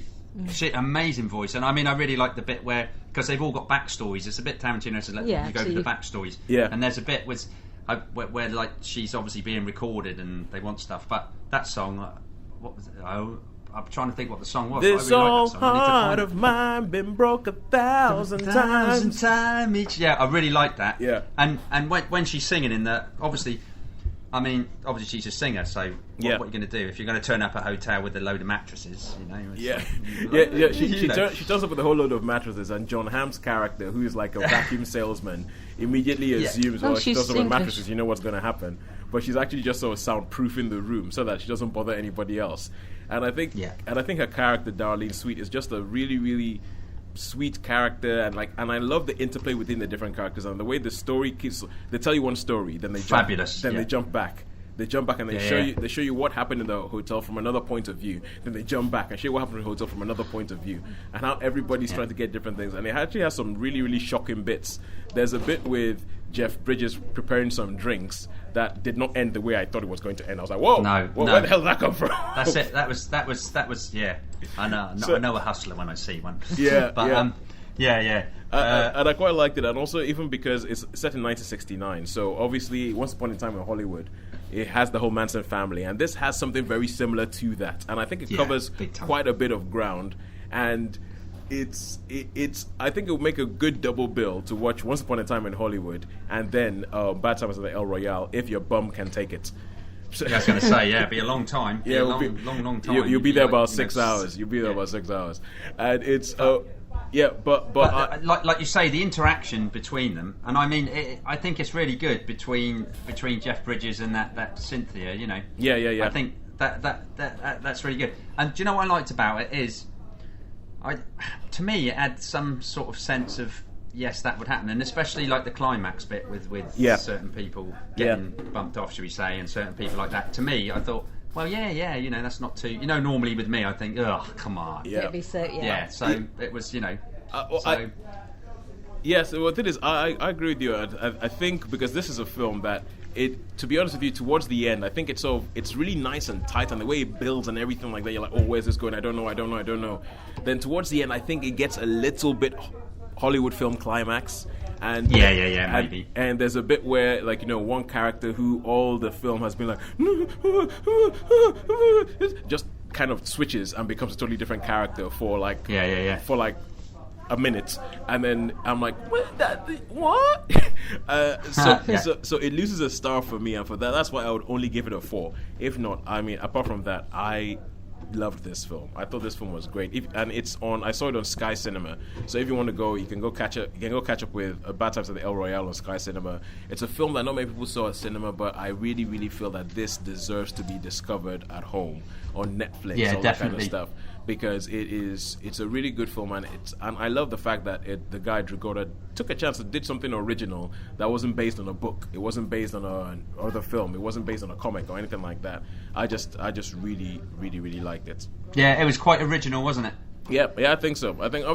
Amazing voice, and I mean, I really like the bit where, because they've all got backstories. It's a bit Tarantino, so you go through the backstories. Yeah. And there's a bit where like she's obviously being recorded, and they want stuff. But that song, what was it? Oh, I'm trying to think what the song was. This old heart of mine been broke 1,000 times each. Yeah, I really like that. Yeah. And when she's singing in the, obviously she's a singer, so what are you going to do if you're going to turn up at a hotel with a load of mattresses? She turns up with a whole load of mattresses, and John Hamm's character, who is like a vacuum salesman, immediately assumes, she turns up with mattresses, you know what's going to happen. But she's actually just sort of soundproofing the room so that she doesn't bother anybody else. And I think her character, Darlene Sweet, is just a really, really sweet character, and I love the interplay within the different characters and the way the story keeps. They tell you one story, then they they jump back. They jump back and they show you what happened in the hotel from another point of view. Then they jump back and show you what happened in the hotel from another point of view, and how everybody's trying to get different things. And it actually has some really, really shocking bits. There's a bit with Jeff Bridges preparing some drinks that did not end the way I thought it was going to end. I was like, whoa, where the hell did that come from? That's it. That was. Yeah. I know a hustler when I see one. Yeah, but and I quite liked it, and also even because it's set in 1969, so obviously Once Upon a Time in Hollywood, it has the whole Manson family, and this has something very similar to that, and I think it covers quite a bit of ground, and it's I think it would make a good double bill to watch Once Upon a Time in Hollywood and then Bad Times at the El Royale if your bum can take it. I was going to say, it'll be a long time. Long time. You'll be there about 6 hours. You'll be there about 6 hours, and it's but like you say, the interaction between them, and I mean, I think it's really good between Jeff Bridges and that Cynthia. You know. Yeah. I think that's really good. And do you know what I liked about it is, to me, it had some sort of sense of yes, that would happen, and especially like the climax bit with certain people getting bumped off, should we say, and certain people like that. To me, I thought, well, yeah, you know, that's not too. You know, normally with me, I think, oh, come on. It'd be so, Yeah, so it was, you know. Yes, well, the thing is, I agree with you. I think because this is a film that to be honest with you, towards the end, I think it's really nice and tight, and the way it builds and everything like that, you're like, oh, where's this going? I don't know. Then towards the end, I think it gets a little bit Hollywood film climax. And maybe. And there's a bit where, like, you know, one character who all the film has been like, just kind of switches and becomes a totally different character for like, for like a minute, and then I'm like, what? So it loses a star for me, and for that's why I would only give it a 4. If not, I mean, apart from that, I loved this film. I thought this film was great, and it's on. I saw it on Sky Cinema. So if you want to go, you can go catch up. You can go catch up with Bad Times at the El Royale on Sky Cinema. It's a film that not many people saw at cinema, but I really, really feel that this deserves to be discovered at home on Netflix. Yeah, all definitely. That kind of stuff. Because it's a really good film, and I love the fact that the guy Drew Goddard took a chance and did something original that wasn't based on a book. It wasn't based on an other film. It wasn't based on a comic or anything like that. I just really, really, really liked it. Yeah, it was quite original, wasn't it? Yeah, I think so. I think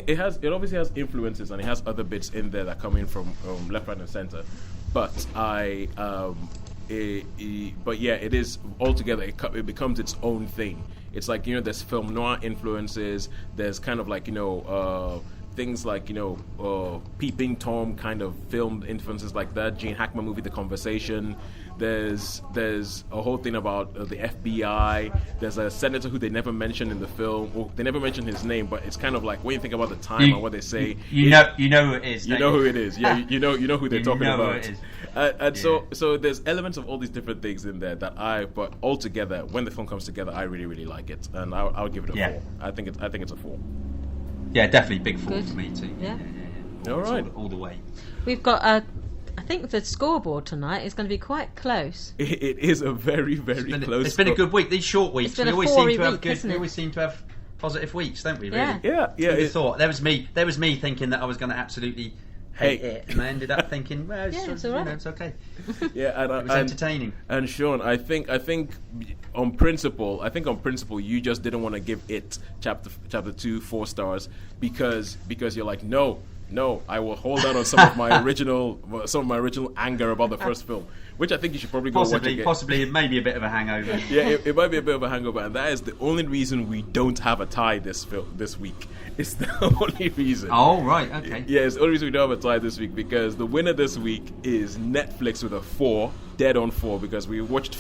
it obviously has influences, and it has other bits in there that come in from left, right, and center. But but yeah, it is altogether. It becomes its own thing. It's like, you know, there's film noir influences. There's kind of like, you know, things like, you know, Peeping Tom kind of film influences like that. Gene Hackman movie, The Conversation. There's a whole thing about the FBI. There's a senator who they never mention in the film. Well, they never mention his name, but it's kind of like when you think about the time and what they say, you know who it is. You know who it is. Yeah, you know who they're talking about. Who it is. And so there's elements of all these different things in there but altogether, when the film comes together, I really, really like it, and I'll give it a 4. I think it's a 4. Yeah, definitely big 4 for me too. Yeah. All right, all the way. We've got I think the scoreboard tonight is going to be quite close. It is a very, very close. It's been a good week. These short weeks, we always seem to have positive weeks, don't we? Really? Yeah. Thought there was me thinking that I was going to absolutely hate it, and I ended up thinking, well, it's all right. It's okay. Yeah, and it was entertaining. And Sean, I think on principle, you just didn't want to give it chapter 2 4 stars because you're like, no, I will hold out on some of my original anger about the first film, which I think you should probably go watch again. Possibly, it may be a bit of a hangover. Yeah, it might be a bit of a hangover, and that is the only reason we don't have a tie this week. It's the only reason. Oh, right, okay. Yeah, it's the only reason we don't have a tie this week, because the winner this week is Netflix with a 4, dead on 4, because we watched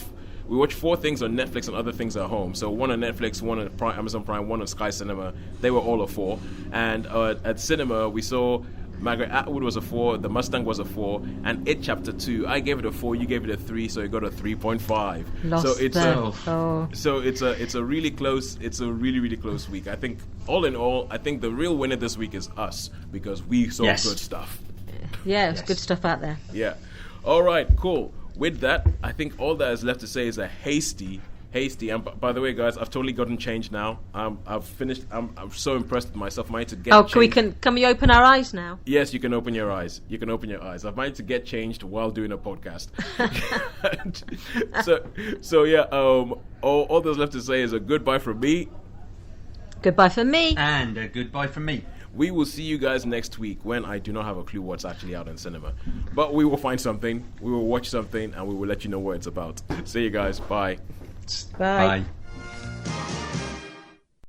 4 things on Netflix and other things at home. So one on Netflix, one on Amazon Prime, one on Sky Cinema. They were all a 4. And at cinema, we saw Margaret Atwood was a 4, The Mustang was a 4, and It Chapter 2. I gave it a 4, you gave it a 3, so it got a 3.5. So it's a really close. It's a really, really close week. I think all in all, the real winner this week is us, because we saw good stuff. Yeah, it's good stuff out there. Yeah. All right, cool. With that, I think all that is left to say is a hasty. And by the way, guys, I've totally gotten changed now. I've finished. I'm so impressed with myself. I managed to get. Can we open our eyes now? Yes, you can open your eyes. I've managed to get changed while doing a podcast. so yeah. All there's left to say is a goodbye from me. Goodbye from me. And a goodbye from me. We will see you guys next week, when I do not have a clue what's actually out in cinema. But we will find something, we will watch something, and we will let you know what it's about. See you guys. Bye. Bye. Bye.